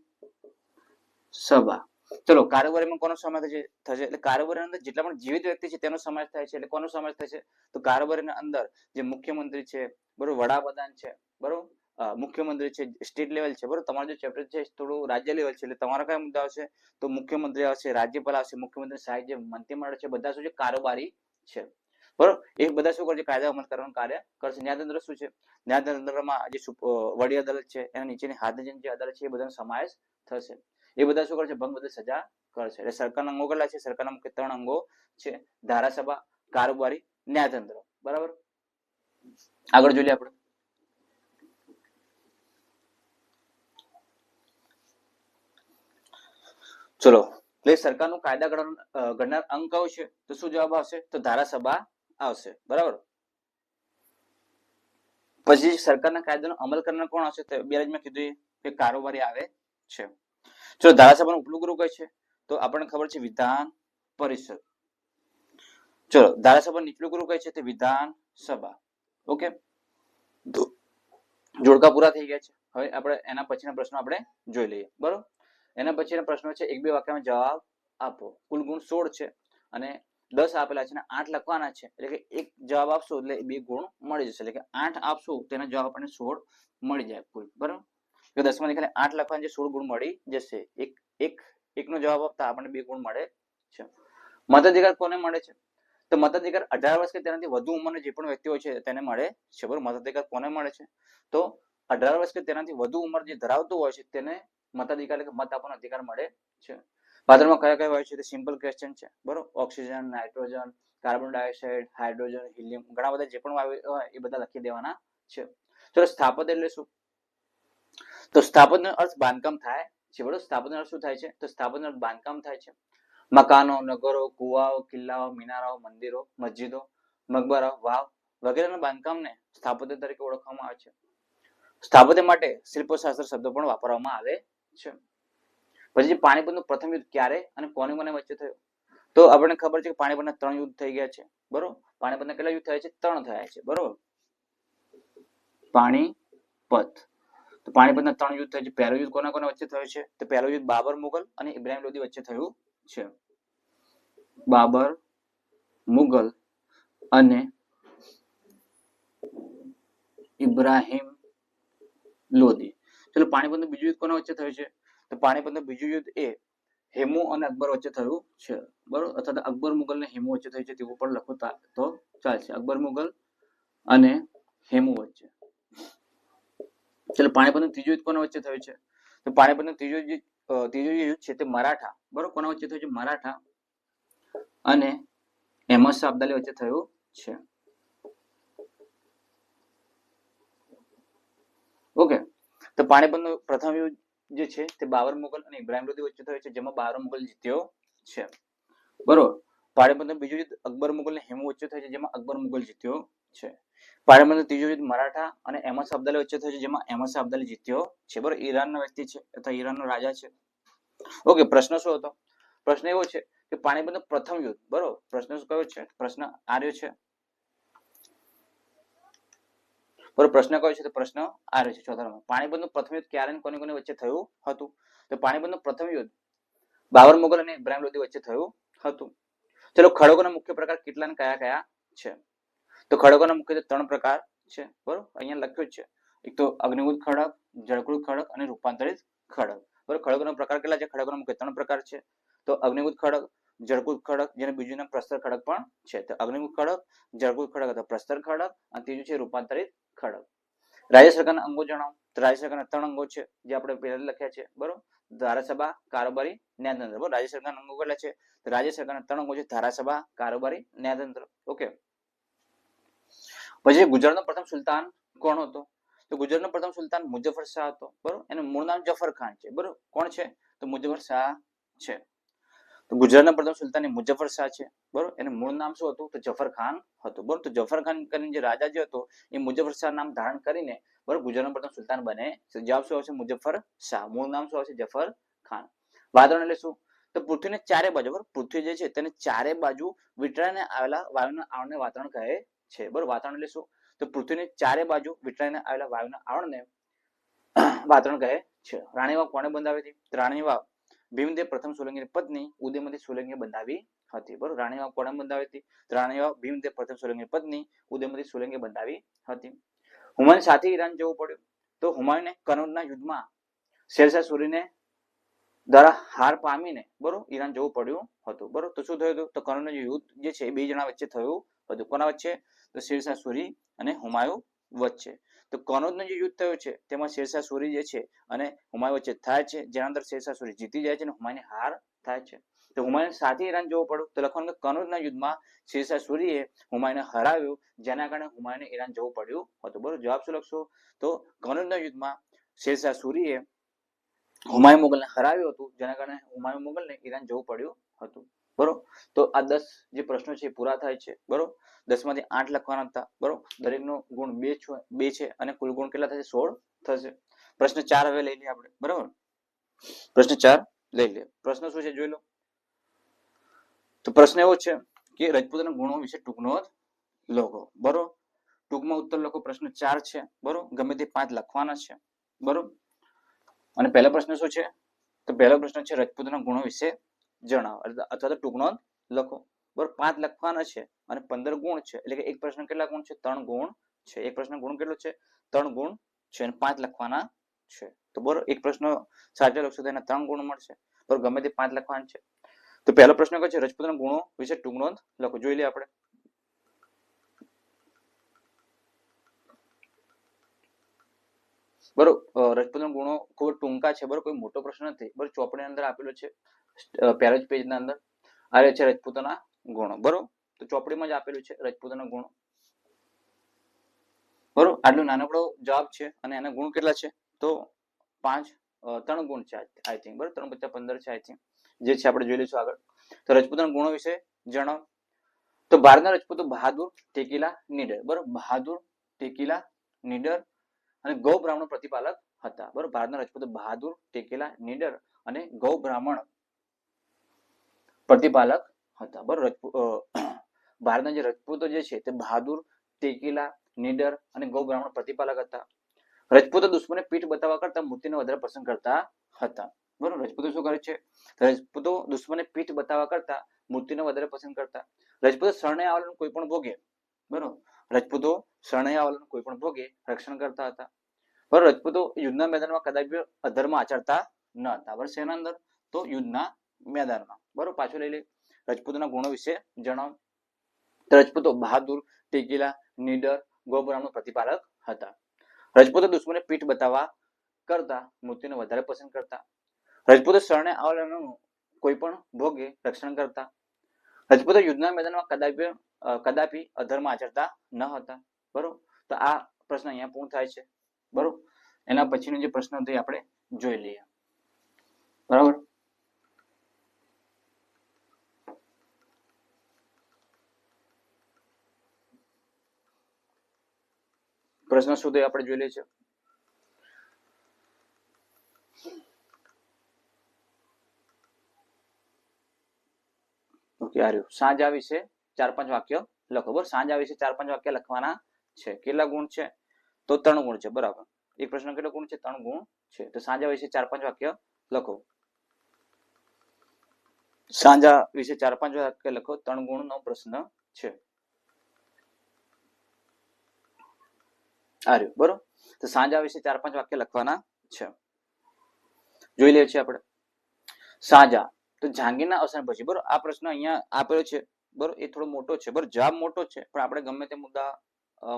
સભા. ચલો, કારોબારીમાં કોનો સમાવેશ થશે, એટલે કારોબારીની અંદર જેટલા પણ જીવિત વ્યક્તિ છે તેનો સમાવેશ થાય છે. એટલે કોનો સમાવેશ થશે, તો કારોબારીની અંદર જે મુખ્યમંત્રી છે, બરોબર, વડાપ્રધાન છે, બરોબર, મુખ્યમંત્રી છે, સ્ટેટ લેવલ છે. બરોબર, તમારું જે ચેપ્ટર છે થોડું રાજ્ય લેવલ છે, એટલે તમારા કયા મુદ્દા આવશે, તો મુખ્યમંત્રી આવશે, રાજ્યપાલ આવશે, મુખ્યમંત્રી સહાયક જે મંત્રીમંડળ છે બધા શું છે, કારોબારી છે. બરોબર, એ બધા શું કરશે, કાયદા અમલ કરવાનું કાર્ય કરશે. ન્યાયતંત્ર શું છે, ન્યાયતંત્રમાં જે વડી અદાલત છે એના નીચેની હાથની જે અદાલત છે એ બધાનો સમાવેશ થશે. એ બધા શું કરશે, ભંગ બદલ સજા કરશે. એટલે સરકારના અંગો કેટલા છે, સરકારના મુખ્ય 3 અંગો છે, ધારાસભા, કારોબારી, ન્યાયતંત્ર. બરાબર, આગળ જોઈએ આપણે. ચલો, એટલે સરકારનું કાયદા ઘડનાર અંગ કયો છે, તો શું જવાબ આવશે, તો ધારાસભા આવશે. બરાબર, પછી સરકારના કાયદાનો અમલ કરનાર કોણ આવશે, તો બે મેં કીધું કે કારોબારી આવે છે. ચલો, ધારાસભાનું ઉપલું ગૃહ કઈ છે, તો આપણને ખબર છે વિધાન પરિષદ. ચલો, ધારાસભા નીચલું ગૃહ કઈ છે, તે વિધાન સભા. ઓકે, જોડકા પૂરા થઈ ગયા છે. હવે આપણે એના પછીના પ્રશ્નો આપણે જોઈ લઈએ. બરોબર, એના પછીના પ્રશ્નો છે 1-2 વાક્યમાં જવાબ આપો. કુલ ગુણ 16 છે અને 10 આપેલા છે અને 8 લખવાના છે. એટલે કે એક જવાબ આપશો એટલે 2 ગુણ મળી જશે. એટલે કે 8 આપશો તેનો જવાબ આપણને 16 મળી જાય કુલ. બરોબર, તો 10 માંથી ખાલી 8 લખવાના છે, 16 ગુણ મળી જશે. એકનો જવાબ આપતા આપણને 2 ગુણ મળે છે. મતાધિકાર કોને મળે છે, તો મતાધિકાર 18 વર્ષ કે તેનાથી વધુ ઉંમરના જે પણ વ્યક્તિઓ છે તેને મળે છે. બરોબર, મતાધિકાર કોને મળે છે, તો 18 વર્ષ કે તેનાથી વધુ ઉંમર જે ધરાવતું હોય છે તેને મતાધિકાર એટલે કે મત આપવાનો અધિકાર મળે છે. વાદળમાં કયા કયા હોય છે, તે સિમ્પલ ક્વેશ્ચન છે. બરોબર, oxygen, nitrogen, carbon dioxide, hydrogen, helium, ઘણા બધા જે પણ હોય એ બધા લખી દેવાના છે. ચલો, સ્થાપત્ય એટલે શું, તો સ્થાપત્યનો અર્થ બાંધકામ થાય છે. બરોબર, સ્થાપત્યનો અર્થ શું થાય છે, તો સ્થાપત્યનો અર્થ બાંધકામ થાય છે. મકાનો, નગરો, કુવાઓ, કિલ્લાઓ, મિનારાઓ, મંદિરો, મસ્જિદો, મકબરા, વાવ વગેરેના બાંધકામને સ્થાપત્ય તરીકે ઓળખવામાં આવે છે. સ્થાપત્ય માટે શિલ્પશાસ્ત્ર શબ્દો પણ વાપરવામાં આવે છે. પછી પાણીપતનું પ્રથમ યુદ્ધ ક્યારે અને કોની કોની વચ્ચે થયું, તો આપણને ખબર છે કે પાણીપતના 3 યુદ્ધ થઈ ગયા છે. બરોબર, પાણીપતના કેટલા યુદ્ધ થયા છે, 3 થયા છે. બરોબર, પાણીપત, તો પાણીપતના 3 યુદ્ધ થયા છે. પહેલું યુદ્ધ કોના કોના વચ્ચે થયું છે, તો પહેલું યુદ્ધ બાબર મુગલ અને ઇબ્રાહિમ લોદી વચ્ચે થયું છે. બાબર મુગલ અને ઇબ્રાહિમ લોદી. ચલો, પાણીપતનું બીજું યુદ્ધ કોના વચ્ચે થયું છે, તો પાણીપતનું બીજું યુદ્ધ એ હેમુ અને અકબર વચ્ચે થયું છે. બરોબર, અથવા તો અકબર મુગલ અને હેમુ વચ્ચે થયું છે તેવું પણ લખો તો ચાલશે. અકબર મુગલ અને હેમુ વચ્ચે. ચલો પાણીપતનું ત્રીજું યુદ્ધ કોના વચ્ચે થયું છે? તો પાણીપતનું ત્રીજું યુદ્ધ છે તે મરાઠા, બરોબર, કોના વચ્ચે થયું છે? મરાઠા અને અહેમદ શાહ અબ્દાલી વચ્ચે થયું છે. ઓકે, તો પાણીપતનું પ્રથમ યુદ્ધ જે છે તે બાબર મુગલ અને ઇબ્રાહિમ લોધી વચ્ચે થયું છે, જેમાં બાબર મુગલ જીત્યો છે, બરોબર. પાણીપતનું બીજું યુદ્ધ અકબર મુગલ અને હેમુ વચ્ચે થયું છે, જેમાં અકબર મુગલ જીત્યો છે. પાણીપતનું ત્રીજું યુદ્ધ મરાઠા અને અહેમદ શાહ અબ્દાલી વચ્ચે થયું છે, જેમાં અહેમદ શાહ અબ્દાલી જીત્યો છે, બરોબર. ઈરાનનો વ્યક્તિ છે અથવા ઈરાનનો રાજા છે. ઓકે, પ્રશ્ન શું હતો? પ્રશ્ન એવો છે કે પાણીપતનું પ્રથમ યુદ્ધ, બરોબર. પ્રશ્ન શું કયો છે? પ્રશ્ન આર્યો છે, બરોબર. પ્રશ્ન કયો છે? તો પ્રશ્ન આર્યો છે. ચોથા નંબર, પાણીપતનું પ્રથમ યુદ્ધ ક્યારે અને કોની કોની વચ્ચે થયું હતું? તો પાણીપતનું પ્રથમ યુદ્ધ બાબર મુગલ અને ઇબ્રાહિમ લોધી વચ્ચે થયું હતું. ચલો, ખડકોના મુખ્ય પ્રકાર કેટલા અને કયા કયા છે? તો ખડકોના મુખ્ય 3 પ્રકાર છે, બરોબર. અહીંયા લખ્યું છે, એક તો અગ્નિકૃત ખડક, જળકૃત ખડક અને રૂપાંતરિત ખડક, બરોબર. ખડકોના પ્રકાર કેટલા છે? ખડકોના મુખ્ય 3 પ્રકાર છે. તો અગ્નિકૃત ખડક, જળકૃત ખડક, જેને બીજું નામ પ્રસ્તર ખડક પણ છે. તો અગ્નિકૃત ખડક, જળકૃત ખડક અથવા પ્રસ્તર ખડક, અને ત્રીજું છે રૂપાંતરિત ખડક. રાજ્ય સરકારના અંગો જણાવો. તો રાજ્ય સરકારના 3 અંગો છે, જે આપણે પહેલા લખ્યા છે, બરોબર. ધારાસભા, કારોબારી, ન્યાયતંત્ર, બરોબર. રાજ્ય સરકારના અંગો કેટલા છે? તો રાજ્ય સરકારના 3 અંગો છે: ધારાસભા, કારોબારી, ન્યાયતંત્ર. ઓકે. પછી ગુજરાતનો પ્રથમ સુલતાન કોણ હતો? તો ગુજરાતનો પ્રથમ સુલતાન મુઝફ્ફર શાહ હતો, બરોબર. એનું મૂળ નામ જફર ખાન છે, બરોબર. કોણ છે? તો મુઝફ્ફર શાહ છે. તો ગુજરાતના પ્રથમ સુલતાન મુઝફ્ફર શાહ છે, બરોબર. એનું મૂળ નામ શું હતું? તો જફર ખાન હતું, બરોબર. તો જફર ખાન કરીને જે રાજા જે હતો એ મુઝફ્ફર શાહ નામ ધારણ કરીને, બરોબર, ગુજરાતનો પ્રથમ સુલતાન બને. જવાબ શું આવશે? મુઝફ્ફર શાહ. મૂળ નામ શું આવશે? જફર ખાન. વાદળ એટલે શું? તો પૃથ્વીને ચારે બાજુ, બરોબર, પૃથ્વી જે છે તેને ચારે બાજુ વીંટળાઈને આવેલા વાયુના આવરણને વાતાવરણ કહે છે, બરોબર. વાતાવરણ એટલે શું? તો પૃથ્વીની ચારે બાજુ વીંટળાઈને આવેલા વાયુના આવરણને વાતાવરણ કહે છે. રાણી વાવ કોણે બંધાવી હતી? રાણી વાવ ભીમદેવ પ્રથમ સોલંકીની પત્ની ઉદયમતી સોલંકીએ બંધાવી હતી, બરોબર. રાણી વાવ કોણે બંધાવી હતી? રાણી વાવ ભીમદેવ પ્રથમ સોલંકીની પત્ની ઉદયમતી સોલંકીએ બંધાવી હતી. હુમાયુને સાથે ઈરાન જવું પડ્યું. તો હુમાયુને કનૌજના યુદ્ધમાં શેરશાહ સૂરીને દ્વારા હાર પામીને, બરોબર, ઈરાન જવું પડ્યું હતું, બરોબર. તો શું થયું હતું? તો કનૌજનું યુદ્ધ જે છે એ 2 જણા વચ્ચે થયું હતું. કોના વચ્ચે? તો શેરશાહ સૂરી અને હુમાયુ વચ્ચે. તો કનૌજનું જે યુદ્ધ થયું છે તેમાં શેરશાહ સૂરી જે છે અને હુમાયુ વચ્ચે થાય છે, જેના અંદર શેરશાહ સૂરી જીતી જાય છે અને હુમાયુની હાર થાય છે. તો હુમાયુને સાથે ઈરાન જવું પડ્યું. તો લખવાનું કે કનૌજના યુદ્ધમાં શેરશાહ સૂરીએ હુમાયુને હરાવ્યું, જેના કારણે હુમાયુને ઈરાન જવું પડ્યું હતું, બરોબર. જવાબ શું લખશો? તો કનૌજના યુદ્ધમાં શેરશાહ સૂરીએ હુમાયુ મુગલને હરાવ્યું હતું, જેના કારણે હુમાયુ મુગલને ઈરાન જવું પડ્યું હતું, બરોબર. તો આ 10 જે પ્રશ્નો છે પૂરા થાય છે, બરોબર. 10 માંથી 8 લખવાના હતા, બરોબર. દરેકનો ગુણ 2 છે અને કુલ ગુણ કેટલા થશે? 16 થશે. પ્રશ્ન 4 હવે લઈ લઈએ આપણે, બરોબર. પ્રશ્ન 4 લઈ લઈએ. પ્રશ્ન શું છે જોઈ લો. તો પ્રશ્ન એવો છે કે રજપૂતોના ગુણો વિશે ટૂંક નોંધ લખો, બરોબર. ટૂંકમાં ઉત્તર લખો. પ્રશ્ન 4 છે, બરોબર. ગમે તે 5 લખવાના છે, બરોબર. અને પહેલો પ્રશ્ન શું છે? તો પહેલો પ્રશ્ન છે રજપૂતોના ગુણો વિશે જણાવો અથવા તો ટૂંક નોંધ લખો, બરોબર. 5 લખવાના છે અને 15 ગુણ છે, એટલે કે એક પ્રશ્ન કેટલા ગુણ છે? 3 ગુણ છે. એક પ્રશ્ન ગુણ કેટલો છે? 3 ગુણ છે અને 5 લખવાના છે. તો બરોબર, એક પ્રશ્ન સાચો લખશો તો એના 3 ગુણ મળશે, બરોબર. ગમે તે 5 લખવાના છે. તો પહેલો પ્રશ્ન કયો છે? રજપૂતોના ગુણો વિશે ટૂંક નોંધ લખો. જોઈ લઈએ આપણે. બરોબર, રજપૂતોના ગુણો ખૂબ ટૂંકા છે, બરોબર. કોઈ મોટો પ્રશ્ન નથી, બરોબર. ચોપડીની અંદર આપેલો છે, પહેલા જ પેજના અંદર આ છે રજપૂતોના ગુણો, બરોબર. તો ચોપડીમાં જ આપેલું છે રજપૂતોના ગુણો, બરોબર. આટલો નાનકડો જવાબ છે અને એના ગુણ કેટલા છે? તો 3 ગુણ છે, આઈ થિંક, બરોબર. 3 × 15 છે, આઈ થિંક, જે છે આપણે જોઈ લઈશું આગળ. તો રજપૂતોના ગુણો વિશે જણાવો. તો ભારતના રજપૂતો બહાદુર, ટેકીલા, નીડર, બરોબર. બહાદુર, ટેકીલા, નીડર અને ગૌ બ્રાહ્મણ પ્રતિપાલક હતા, બરોબર. ભારતના રજપૂતો બહાદુર, ટેકેલા, નીડર અને ગૌ બ્રાહ્મણ પ્રતિપાલક હતા, બરોબર. ભારતના જે રજપૂતો જે છે તે બહાદુર, ટેકેલા, નીડર અને ગૌ બ્રાહ્મણ પ્રતિપાલક હતા. રજપૂતો દુશ્મનને પીઠ બતાવવા કરતા મૂર્તિને વધારે પસંદ કરતા હતા, બરોબર. રજપૂતો શું કરે છે? રજપૂતો દુશ્મનને પીઠ બતાવવા કરતા મૂર્તિને વધારે પસંદ કરતા. રજપૂતો શરણે આવેલાનું કોઈ પણ ભોગે, બરોબર. રજપૂતો શરણે આવેલાનું કોઈ પણ ભોગે રક્ષણ કરતા હતા, બરોબર. રજપૂતો યુદ્ધના મેદાનમાં કદાચ અધર્મ આચરતા ન હતા, બરોબર. શેના અંદર? તો યુદ્ધના મેદાનમાં, બરોબર. પાછું લઈ લે. રજપૂતોના ગુણો વિશે જણાવો. રજપૂતો બહાદુર, ટેકીલા, નીડર, ગૌ બ્રાહ્મણ પ્રતિપાલક હતા. રજપૂતો દુશ્મને પીઠ બતાવવા કરતા મૃત્યુને વધારે પસંદ કરતા. રજપૂતો શરણે આવેલાનું કોઈ પણ ભોગે રક્ષણ કરતા. રજપૂતો યુદ્ધના મેદાનમાં કદાપી અધર્મ આચરતા ન હતા. બરોબર, તો આ પ્રશ્ન અહીંયા પૂર્ણ થાય છે. બરોબર, એના પછીનો જે પ્રશ્ન હતો એ આપણે જોઈ લઈએ. બરાબર, પ્રશ્ન શું થયો આપણે જોઈ લઈએ છીએ. ઓકે, આ રહ્યું. સાંજા વિશે 4-5 વાક્ય લખો. બરાબર, સાંજા વિશે 4-5 વાક્ય લખવાના છે. કેટલા ગુણ છે? તો 3 ગુણ છે. બરાબર, એક પ્રશ્ન કેટલો ગુણ છે? 3 ગુણ છે. તો સાંજા વિશે 4-5 વાક્ય લખો. સાંજા વિશે 4-5 વાક્ય લખો. 3 ગુણનો પ્રશ્ન છે. આ રહ્યું. બરોબર, તો સાંજા વિશે 4-5 વાક્ય લખવાના છે. જોઈ લઈએ છીએ આપણે. સાંજા તો જહાંગીરના અવસાન પછી. બરોબર, આ પ્રશ્ન અહીંયા આપેલો છે. બરોબર, એ થોડો મોટો છે. બરોબર, જવાબ મોટો છે, પણ આપણે ગમે તે મુદ્દા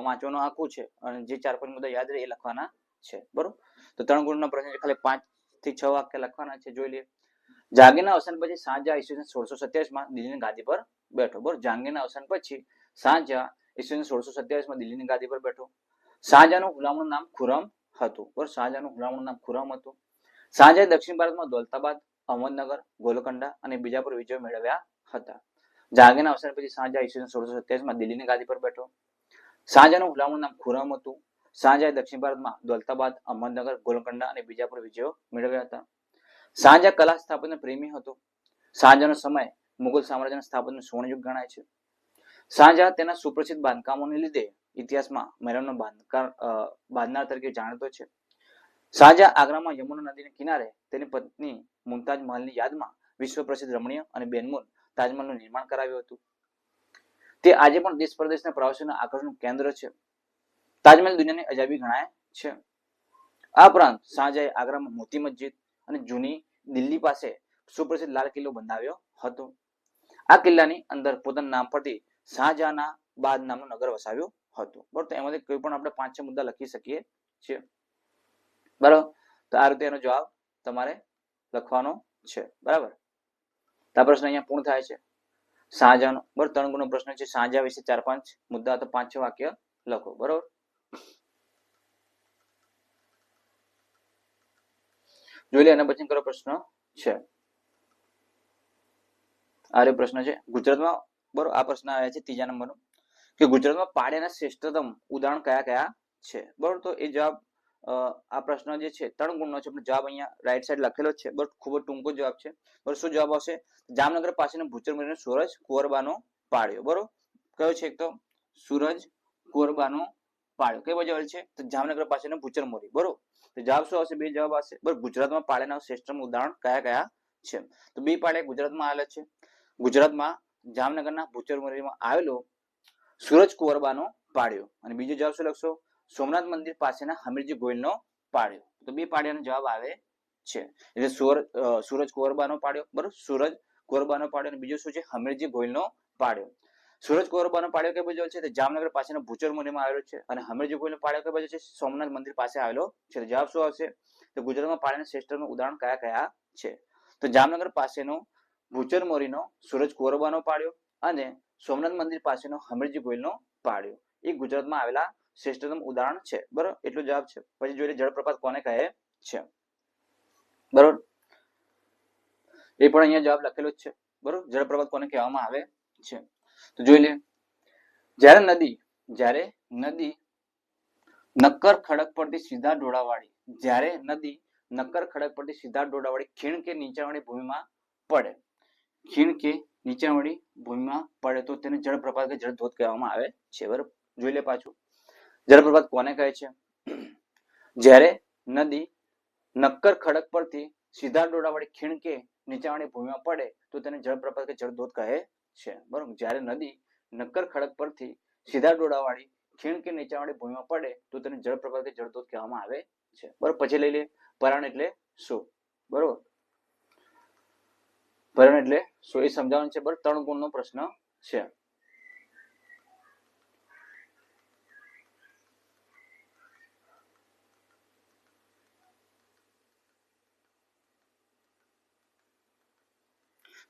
વાંચવાનું આખું છે અને જે 4-5 મુદ્દા યાદ રહે એ લખવાના છે. બરોબર, તો 3 ગુણનો પ્રશ્ન છે. ખાલી 5 થી 6 વાક્ય લખવાના છે. જોઈ લઈએ. જહાંગીરના અવસાન પછી શાહજહાં ઈસવીસન 1627 માં દિલ્હીની ગાદી પર બેઠો. બરોબર, જહાંગીરના અવસાન પછી શાહજહાં ઈસવીસન 1627 માં દિલ્હીની ગાદી પર બેઠો. શાહજહાંનું ગુલામનું નામ ખુરમ હતું. બરોબર, શાહજહાંનું ગુલામનું નામ ખુરમ હતું. શાહજહાં દક્ષિણ ભારતમાં દૌલતાબાદ, અહમદનગર, ગોલકોંડા અને બીજાપુર વિજય મેળવ્યા હતા. જહાંગીરના અવસાન પછી શાહજહાં ઈસવીસન 1627 માં દિલ્હીની ગાદી પર બેઠો. શાહજહાંનું ગુલામનું નામ ખુરમ હતું. શાહજહાં દક્ષિણ ભારતમાં દૌલતાબાદ, અહમદનગર, ગોલકોંડા અને બીજાપુર વિજયો મેળવ્યા હતા. શાહજહાં કલા સ્થાપત્ય પ્રેમી હતો. શાહજહાંનો સમય મુઘલ સામ્રાજ્યના સ્થાપત્યનો સ્વર્ણયુગ ગણાય છે. શાહજહાં તેના સુપ્રસિદ્ધ બાંધકામોને લીધે ઇતિહાસમાં મહેલનો બાંધનાર તરીકે જાણીતો છે. શાહજહાં આગ્રામાં યમુના નદીના કિનારે તેની પત્ની મુમતાજ મહલની યાદમાં વિશ્વ પ્રસિદ્ધ રમણીય અને બેનમૂન તાજમહલનું નિર્માણ કરાવ્યું હતું. તે આજે પણ દેશ પરદેશના પ્રવાસીઓના આકર્ષણનું કેન્દ્ર છે. તાજમહલ દુનિયાની અજાયબી ગણાય છે. આ ઉપરાંત શાહજહાંએ આગ્રામાં મોતી મસ્જિદ અને જૂની દિલ્હી પાસે સુપ્રસિદ્ધ લાલ કિલ્લો બંધાવ્યો હતો. આ કિલ્લાની અંદર પોતાના નામ પરથી શાહજહાના બાદ નામનું નગર વસાવ્યું હતું. બરોબર, તો એમાંથી કોઈ પણ આપણે 5-6 મુદ્દા લખી શકીએ છીએ. બરાબર, તો આ રીતે એનો જવાબ તમારે લખવાનો છે. બરાબર, તો આ પ્રશ્ન અહીંયા પૂર્ણ થાય છે. શાહજહાંનો બરાબર 3 ગુણનો પ્રશ્ન છે. શાહજહાં વિશે 4-5 મુદ્દા તો 5-6 વાક્ય લખો. બરોબર, જોઈ લે. એના પછી કરો પ્રશ્ન છે. આ પ્રશ્ન છે ગુજરાતમાં. બરોબર, આ પ્રશ્ન આવ્યા છે 3જા નંબરનો કે ગુજરાતમાં પાડ્યાના શ્રેષ્ઠતમ ઉદાહરણ કયા કયા છે. બરોબર, તો એ જવાબ આ પ્રશ્ન જે છે 3 ગુણનો છે. જવાબ અહીંયા રાઈટ સાઈડ લખેલો છે. બરોબર, ખૂબ જ ટૂંકો જવાબ છે. બરોબર, શું જવાબ આવશે? જામનગર પાસેનો ભૂચર મરીનો સૂરજ કુંવરબાનો પાડ્યો. બરોબર, કયો છે? એક તો સૂરજ કુંવરબાનો પાડ્યો. કઈ બાજુ આવેલ છે? તો જામનગર પાસેનો ભૂચર મોરી. બરોબર, તો જવાબ શું આવશે? 2 જવાબ આવશે. બરોબર, ગુજરાતમાં પાડ્યાના શ્રેષ્ઠતમ ઉદાહરણ કયા કયા છે? તો 2 પાડ્યા ગુજરાતમાં આવેલા છે. ગુજરાતમાં જામનગરના ભૂચર મોરીમાં આવેલો સૂરજ કુંવરબાનો પાડ્યો. અને બીજો જવાબ શું લખશો? સોમનાથ મંદિર પાસેના હમીરજી ગોયલનો પાડ્યો. તો 2 પાડ્યાનો જવાબ આવે છે. એટલે સૂરજ કુંવરબાનો પાડ્યો. બરોબર, સૂરજ કુંવરબાનો પાડ્યો. અને બીજો શું છે? હમીરજી ગોયલનો પાડ્યો. સૂરજ કુંવરબાનો પાડ્યો કઈ બાજુ છે? જામનગર પાસેનો ભૂચર મોરીમાં આવેલો છે. અને હમીરજી ગોયલનો પાડ્યો કઈ બાજુ છે? સોમનાથ મંદિર પાસે આવેલો છે. જવાબ શું આવશે? તો ગુજરાતમાં પાડ્યાના શ્રેષ્ઠનું ઉદાહરણ કયા કયા છે? તો જામનગર પાસેનો ભૂચર મોરીનો સૂરજ કુંવરબાનો પાડ્યો અને સોમનાથ મંદિર પાસેનો હમીરજી ગોયલનો પાડ્યો. એ ગુજરાતમાં આવેલા શ્રેષ્ઠતમ ઉદાહરણ છે. બરોબર, એટલો જવાબ છે. પછી જોઈએ જળપ્રપાત કોને કહે છે. બરોબર, એ પણ અહીંયા જવાબ લખેલો જ છે. બરોબર, જળપ્રપાત કોને કહેવામાં આવે છે? તો જોઈ લે. જ્યારે નદી નક્કર ખડક પરથી સીધા ડોળાવાળી ખીણ કે નીચાણવાળી ભૂમિમાં પડે તો તેને જળપ્રપાત કે જળધોધ કહેવામાં આવે છે. બરોબર, જોઈ લે પાછું. જળપ્રપાત કોને કહે છે? જ્યારે નદી નક્કર ખડક પરથી સીધા ડોળાવાળી ખીણ કે નીચાણવાળી ભૂમિમાં પડે તો તેને જળપ્રપાત કે જળધોધ કહે છે. બરોબર, જ્યારે નદી નક્કર ખડક પરથી સીધા ડોળાવાળી ખીણ કે નીચાણવાળી ભૂમિમાં પડે તો તેને જળપ્રપાત કે જળધોધ કહેવામાં આવે છે. બરોબર, પછી લઈ લે પરાણ એટલે શું. બરોબર, પરાણ એટલે શું એ સમજાવવાનું છે. બરોબર, 3 ગુણનો પ્રશ્ન છે.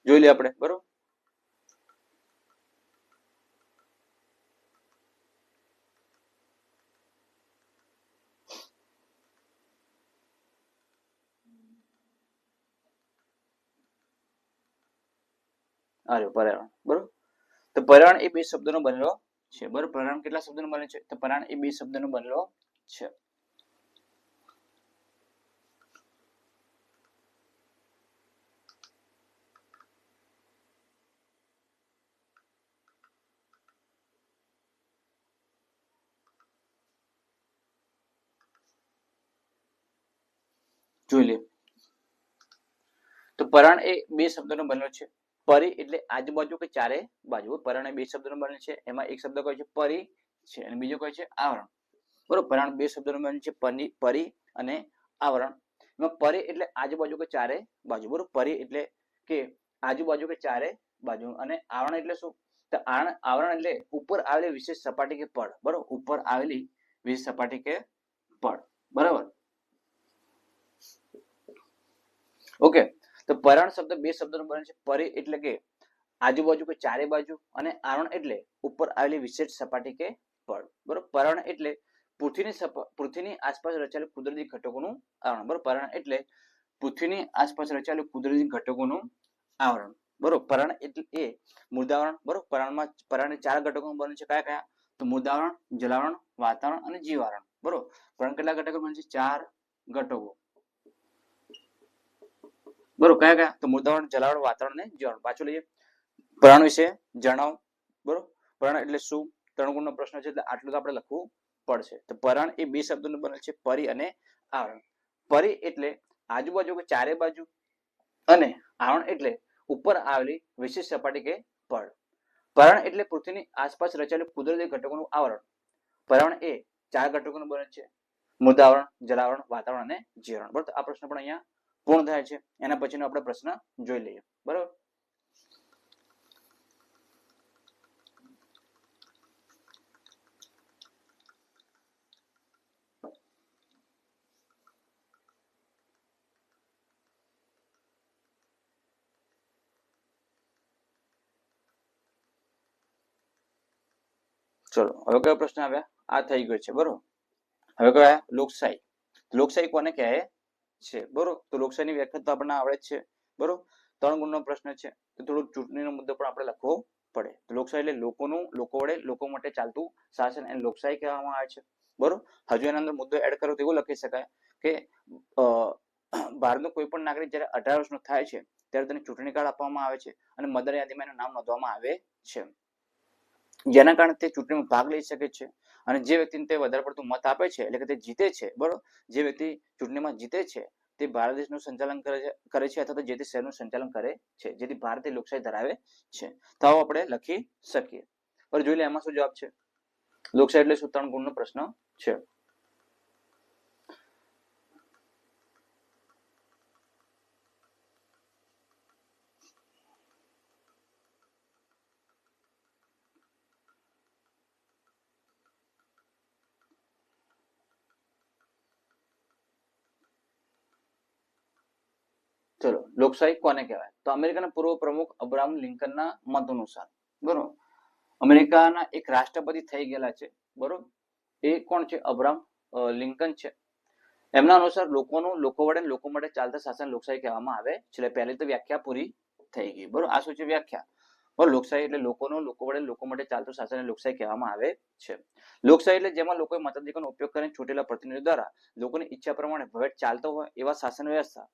જોઈ લઈએ આપણે, બરોબર. અરે પર્યાવરણ, બરોબર. તો પર્યાવરણ એ બે શબ્દોનો બનેલો છે, બરોબર. પર્યાવરણ કેટલા શબ્દોનો બને છે? તો પર્યાવરણ એ બે શબ્દોનો બનેલો છે. જોઈ લે. તો પર્યાવરણ એ બે શબ્દોનો બનેલો છે. પરી એટલે આજુબાજુ કે ચારે બાજુ. પર્યાવરણ એ બે શબ્દોનો બનેલો છે. એમાં એક શબ્દ કયો છે? પરી છે, અને બીજો કયો છે? આવરણ. બરોબર. પર્યાવરણ બે શબ્દોનો બનેલો છે, પરી અને આવરણ. એમાં પરી એટલે આજુબાજુ કે ચારે બાજુ, બરોબર. પરી એટલે કે આજુબાજુ કે ચારે બાજુ, અને આવરણ એટલે શું? તો આવરણ એટલે ઉપર આવેલી વિશેષ સપાટી કે પડ, બરોબર. ઉપર આવેલી વિશેષ સપાટી કે પડ, બરાબર. ઓકે. તો પર્યાવરણ શબ્દ બે શબ્દોનો બને છે. પરી એટલે કે આજુબાજુ કે ચારે બાજુ, અને આવરણ એટલે ઉપર આવેલી વિશેષ સપાટી કે પડ, બરોબર. પર્યાવરણ એટલે પૃથ્વીની આસપાસ રચાયેલ કુદરતી ઘટકોનું આવરણ, બરોબર. પર્યાવરણ એટલે પૃથ્વીની આસપાસ રચાયેલ કુદરતી ઘટકોનું આવરણ, બરોબર. પર્યાવરણ એટલે એ મૃદાવરણ, બરોબર. પર્યાવરણ ચાર ઘટકો બને છે. કયા કયા? તો મૃદાવરણ, જલાવરણ, વાતાવરણ અને જીવાવરણ, બરોબર. પર્યાવરણ કેટલા ઘટકો બને છે? ચાર ઘટકો, બરોબર. કયા કયા? તો મૃદાવરણ, જલાવરણ, વાતાવરણ અને જીવાવરણ. પાછું લઈએ. પર્યાવરણ વિશે જણાવો, બરોબર. પર્યાવરણ એટલે શું? 3 ગુણનો પ્રશ્ન છે, એટલે આટલું તો આપણે લખવું પડશે. તો પર્યાવરણ એ બે શબ્દોનું બનેલ છે, પરી અને આવરણ. પરી એટલે આજુબાજુ કે ચારે બાજુ, અને આવરણ એટલે ઉપર આવેલી વિશેષ સપાટી કે પડ. પર્યાવરણ એટલે પૃથ્વીની આસપાસ રચાયેલું કુદરતી ઘટકોનું આવરણ. પર્યાવરણ એ ચાર ઘટકોનું બને છે: મૃદાવરણ, જલાવરણ, વાતાવરણ અને જીવાવરણ, બરોબર. આ પ્રશ્ન પણ અહીંયા પૂર્ણ થાય છે. એના પછીનો આપણે પ્રશ્ન જોઈ લઈએ, બરોબર. ચલો, હવે કયો પ્રશ્ન આવ્યા? આ થઈ ગયો છે, બરોબર. હવે કયા? લોકશાહી. લોકશાહી કોને કહે છે, બરોબર. તો લોકશાહીની વ્યાખ્યા તો આપણને આવડે જ છે, બરોબર. 3 ગુણનો પ્રશ્ન છે, તો થોડુંક ચૂંટણીનો મુદ્દો પણ આપણે લખવો પડે. લોકશાહી એટલે લોકોનું, લોકો વડે, લોકો માટે ચાલતું શાસન, એને લોકશાહી કહેવામાં આવે છે, બરોબર. હજુ એના અંદર મુદ્દો એડ કરો તો એવું લખી શકાય કે ભારતનો કોઈ પણ નાગરિક જ્યારે 18 વર્ષનો થાય છે ત્યારે તેને ચૂંટણી કાર્ડ આપવામાં આવે છે, અને મતદાર યાદીમાં એનું નામ નોંધવામાં આવે છે, જેના કારણે તે ચૂંટણીમાં ભાગ લઈ શકે છે. અને જે વ્યક્તિને તે વધારે પડતું મત આપે છે, એટલે કે તે જીતે છે, બરોબર. જે વ્યક્તિ ચૂંટણીમાં જીતે છે તે ભારત દેશનું સંચાલન કરે છે, અથવા તો જે તે શહેરનું સંચાલન કરે છે, જેથી ભારતીય લોકશાહી ધરાવે છે. તો આવો આપણે લખી શકીએ. પર જોઈ લે એમાં શું જવાબ છે. લોકશાહી એટલે શું? 3 ગુણનો પ્રશ્ન છે. ચલો, લોકશાહી કોને કહેવાય? તો અમેરિકાના પૂર્વ પ્રમુખ અબ્રાહમ લિંકનના મત અનુસાર, બરોબર. અમેરિકાના એક રાષ્ટ્રપતિ થઈ ગયેલા છે, બરોબર. એ કોણ છે? અબ્રાહમ લિંકન છે. એમના અનુસાર લોકોનું, લોકો વડે, લોકો માટે ચાલતા શાસન લોકશાહી કહેવામાં આવે છે. પહેલી તો વ્યાખ્યા પૂરી થઈ ગઈ, બરોબર. આ શું છે? વ્યાખ્યા, બરોબર. લોકશાહી એટલે લોકોનું, લોકો વડે, લોકો માટે ચાલતું શાસન લોકશાહી કહેવામાં આવે છે. લોકશાહી એટલે જેમાં લોકોએ મતાધિકારનો ઉપયોગ કરીને ચૂંટેલા પ્રતિનિધિઓ દ્વારા લોકોની ઈચ્છા પ્રમાણે વહીવટ ચાલતો હોય એવા શાસન વ્યવસ્થા.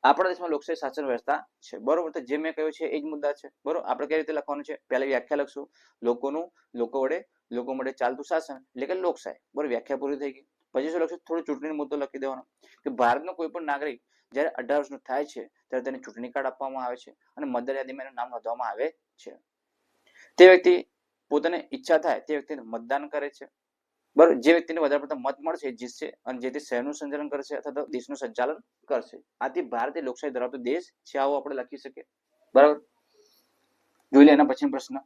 આપણા દેશમાં લોકશાહી શાસન વ્યવસ્થા છે, બરોબર. તો જે મેં કહ્યું છે એ જ મુદ્દા છે, બરોબર. આપણે કઈ રીતે લખવાનું છે? પહેલા વ્યાખ્યા લખશું. લોકોનું, લોકો વડે, લોકો માટે ચાલતું શાસન એટલે કે લોકશાહી, બરોબર. વ્યાખ્યા પૂરી થઈ ગઈ. પછી શું લખશું? થોડું ચૂંટણીનો મુદ્દો લખી દેવાનો કે ભારતનો કોઈ પણ નાગરિક જ્યારે 18 વર્ષનો થાય છે ત્યારે તેને ચૂંટણી કાર્ડ આપવામાં આવે છે, અને મતદાર યાદીમાં એનું નામ નોંધવામાં આવે છે. તે વ્યક્તિ પોતાને ઈચ્છા થાય તે વ્યક્તિને મતદાન કરે છે, બરોબર. જે વ્યક્તિને વધારે પડતા મત મળશે એ જીતશે, અને જે તે શહેરનું સંચાલન કરશે અથવા તો દેશનું સંચાલન કરશે. આથી ભારત એ લોકશાહી ધરાવતો દેશ છે, આવું આપણે લખી શકીએ, બરાબર. જોઈ લે એના પછી પ્રશ્ન.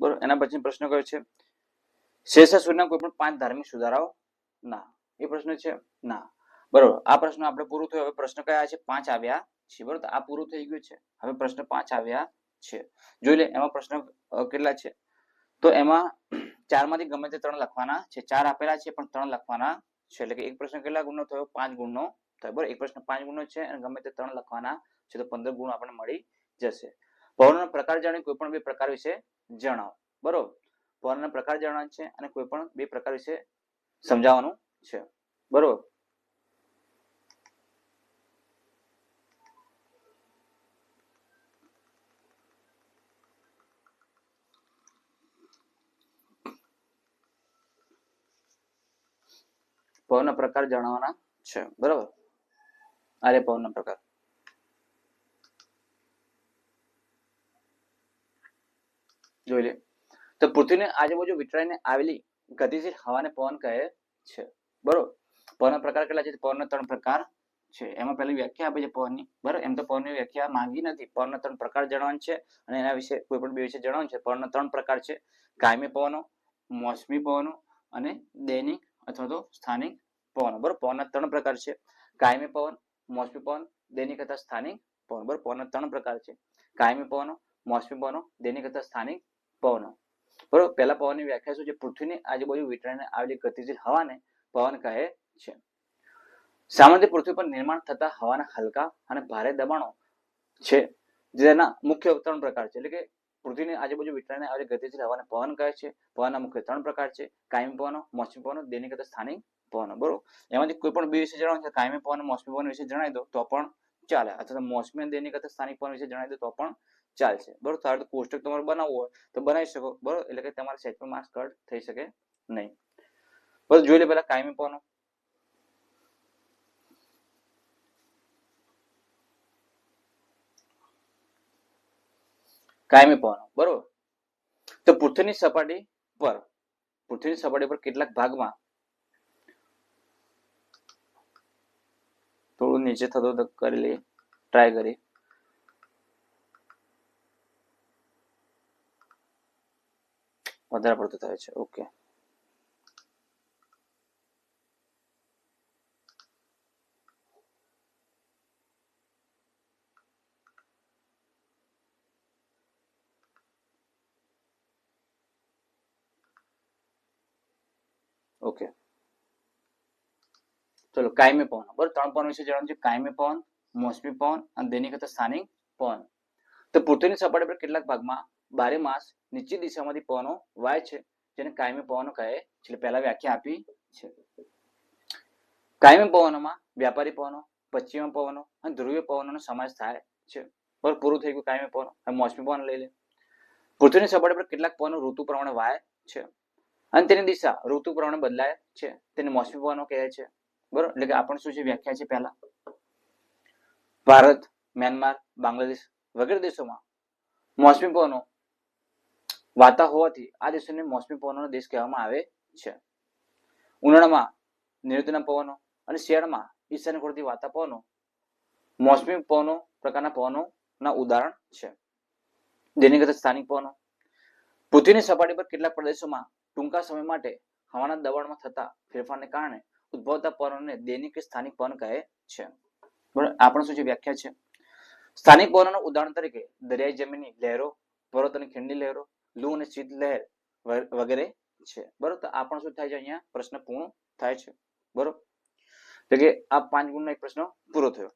બરોબર. એના પછી પ્રશ્ન કયો છે? શેષાસુરના કોઈ પણ 5 ધાર્મિક સુધારાઓ ના. એ પ્રશ્ન છે ના. બરોબર. આ પ્રશ્ન આપણે પૂરું થયો. હવે પ્રશ્ન કયા છે? 5 આવ્યા છે. બરોબર. આ પૂરું થઈ ગયું છે. હવે પ્રશ્ન 5 આવ્યા છે. જોઈ લે એમાં પ્રશ્ન કેટલા છે. તો એમાં 4 માંથી ગમે તે 3 લખવાના છે. 4 આપેલા છે પણ 3 લખવાના છે. એટલે કે એક પ્રશ્ન કેટલા ગુણનો થયો? 5 ગુણનો થયો. બરોબર. એક પ્રશ્ન 5 ગુણનો છે અને ગમે તે 3 લખવાના છે તો 15 ગુણ આપણને મળી જશે. પવનનો પ્રકાર જાણી કોઈ પણ 2 પ્રકાર વિશે જણાવો. બરોબર. પવનના પ્રકાર જણાવવાના છે અને કોઈ પણ 2 પ્રકાર વિશે સમજાવવાનું છે. બરોબર. પવનના પ્રકાર જણાવવાના છે. બરોબર. આ પવનના પ્રકાર. જોઈ લે. તો પૃથ્વીની આજુબાજુ વિખરાઈને આવેલી ગતિશીલ હવાને પવન કહે છે. બરોબર. પવનના પ્રકાર કેટલા છે? પવનના 3 પ્રકાર છે. એમાં પહેલી વ્યાખ્યા આપી છે પવનની. બરોબર. એમ તો પવનની વ્યાખ્યા માંગી નથી. પવનના 3 પ્રકાર જણાવવાના છે અને એના વિશે કોઈ પણ 2 વિશે જણાવવાનું છે. પવનના 3 પ્રકાર છે. કાયમી પવનો, મોસમી પવનો અને દૈનિક અથવા તો સ્થાનિક પવનો. બરોબર. પવનના 3 પ્રકાર છે. કાયમી પવન, મોસમી પવન, દૈનિક અથવા સ્થાનિક પવન. બરોબર. પવનના 3 પ્રકાર છે. કાયમી પવનો, મોસમી પવનો, દૈનિક અથવા સ્થાનિક પવનો. બરોબર. પહેલા પવનની વ્યાખ્યા શું છે? પૃથ્વીની આજુબાજુ વીંટળાઈને આવેલી ગતિશીલ હવાને પવન કહે છે. સામાન્ય પૃથ્વી પર નિર્માણ થતા હવાના હલકા અને ભારે દબાણો છે જેના મુખ્ય 3 પ્રકાર છે. એટલે કે પૃથ્વીની આજુબાજુ વીંટળાઈને આવેલી ગતિશીલ હવાને પવન કહે છે. પવનના મુખ્ય 3 પ્રકાર છે. કાયમી પવનો, મોસમી પવનો, દૈનિક અથવા સ્થાનિક પવનો. બરોબર. એમાંથી કોઈ પણ 2 વિશે જણાવવાનું છે. કાયમી પવન, મોસમી પવન વિશે જણાવી દો તો પણ ચાલે. અથવા મોસમી અને દૈનિક અથવા સ્થાનિક પવન વિશે જણાવી દો તો પણ ચાલશે. બરોબર. તો કોષ્ટક તમારે બનાવવું હોય તો બનાવી શકો. બરોબર. એટલે કે તમારે સેટ પર માર્ક્સ કટ થઈ શકે નહીં. બસ જોઈ લે પહેલા કાયમી પવનો. કાયમી પવનો. બરોબર. તો પૃથ્વીની સપાટી પર કેટલાક ભાગમાં થોડું નીચે થતો કરી લઈએ. ટ્રાય કરીએ. વધારે પડતું થાય છે. ઓકે. ઓકે. ચલો કાયમી પવન. બરોબર. 3 પવન વિશે જણાવવાનું છે. કાયમી પવન, મોસમી પવન અને દૈનિક અથવા સ્થાનિક પવન. તો પૃથ્વીની સપાટી પર કેટલાક ભાગમાં 12 માસ નીચી દિશામાંથી પવનો વાય છે જેને કાયમી પવનો કહે છે. પહેલા વ્યાખ્યા આપી છે. કાયમી પવનોમાં વ્યાપારી પવનો, પશ્ચિમી પવનો અને ધ્રુવીય પવનોનો સમાવેશ થાય છે. બરોબર. પૂરું થઈ ગયું કાયમી પવનો. હવે મોસમી પવન લઈ લે. પૃથ્વીની સપાટી પર કેટલાક પવનો ઋતુ પ્રમાણે વાય છે અને તેની દિશા ઋતુ પ્રમાણે બદલાય છે. તેને મોસમી પવનો કહે છે. બરોબર. એટલે કે આપણે શું છે વ્યાખ્યા છે પહેલા. ભારત, મ્યાનમાર, બાંગ્લાદેશ વગેરે દેશોમાં મોસમી પવનો વાતા હોવાથી આ દેશોને મોસમી પવનોનો દેશ કહેવામાં આવે છે. ઉનાળામાં નૈઋત્યના પવનો અને શિયાળામાં ઈશાન્ય ખોળથી વાતા પવનો મોસમી પવનો પ્રકારના પવનોના ઉદાહરણ છે. દૈનિક અથવા સ્થાનિક પવનો. પૃથ્વીની સપાટી પર કેટલાક પ્રદેશોમાં ટૂંકા સમય માટે હવાના દબાણમાં થતા ફેરફારને કારણે ઉદ્ભવતા પવનોને દૈનિક કે સ્થાનિક પવન કહે છે. બરાબર. આ પણ શું છે વ્યાખ્યા છે. સ્થાનિક પવનોના ઉદાહરણ તરીકે દરિયાઈ જમીનની લહેરો, પર્વત અને ખીણની લહેરો, લૂ અને શીત લહેર વગેરે છે. બરોબર. તો આ પણ શું થાય છે? અહીંયા પ્રશ્ન પૂર્ણ થાય છે. બરોબર. એટલે કે આ 5 ગુણનો એક પ્રશ્ન પૂરો થયો.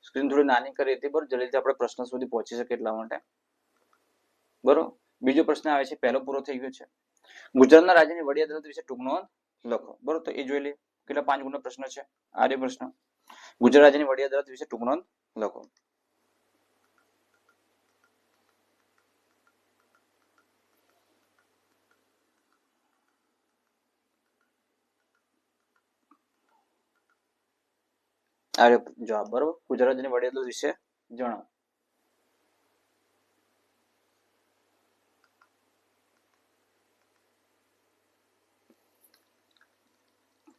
સ્ક્રીન થોડી નાની કરી હતી. બરોબર. જલ્દીથી આપણે પ્રશ્ન સુધી પહોંચી શકે એટલા માટે. બરોબર. બીજો પ્રશ્ન આવે છે. પહેલો પૂરો થઈ ગયો છે. ગુજરાતના રાજ્યની વડી અદાલત વિશે ટૂંક નોંધ લખો. બરોબર. તો એ જોઈ લે. કેટલા 5 ગુણનો પ્રશ્ન છે. આ પ્રશ્ન. ગુજરાત રાજ્યની વડી અદાલત વિશે ટૂંક નોંધ લખો. આ જવાબ. બરોબર. ગુજરાત રાજ્યની વડી અદાલત વિશે જણાવો.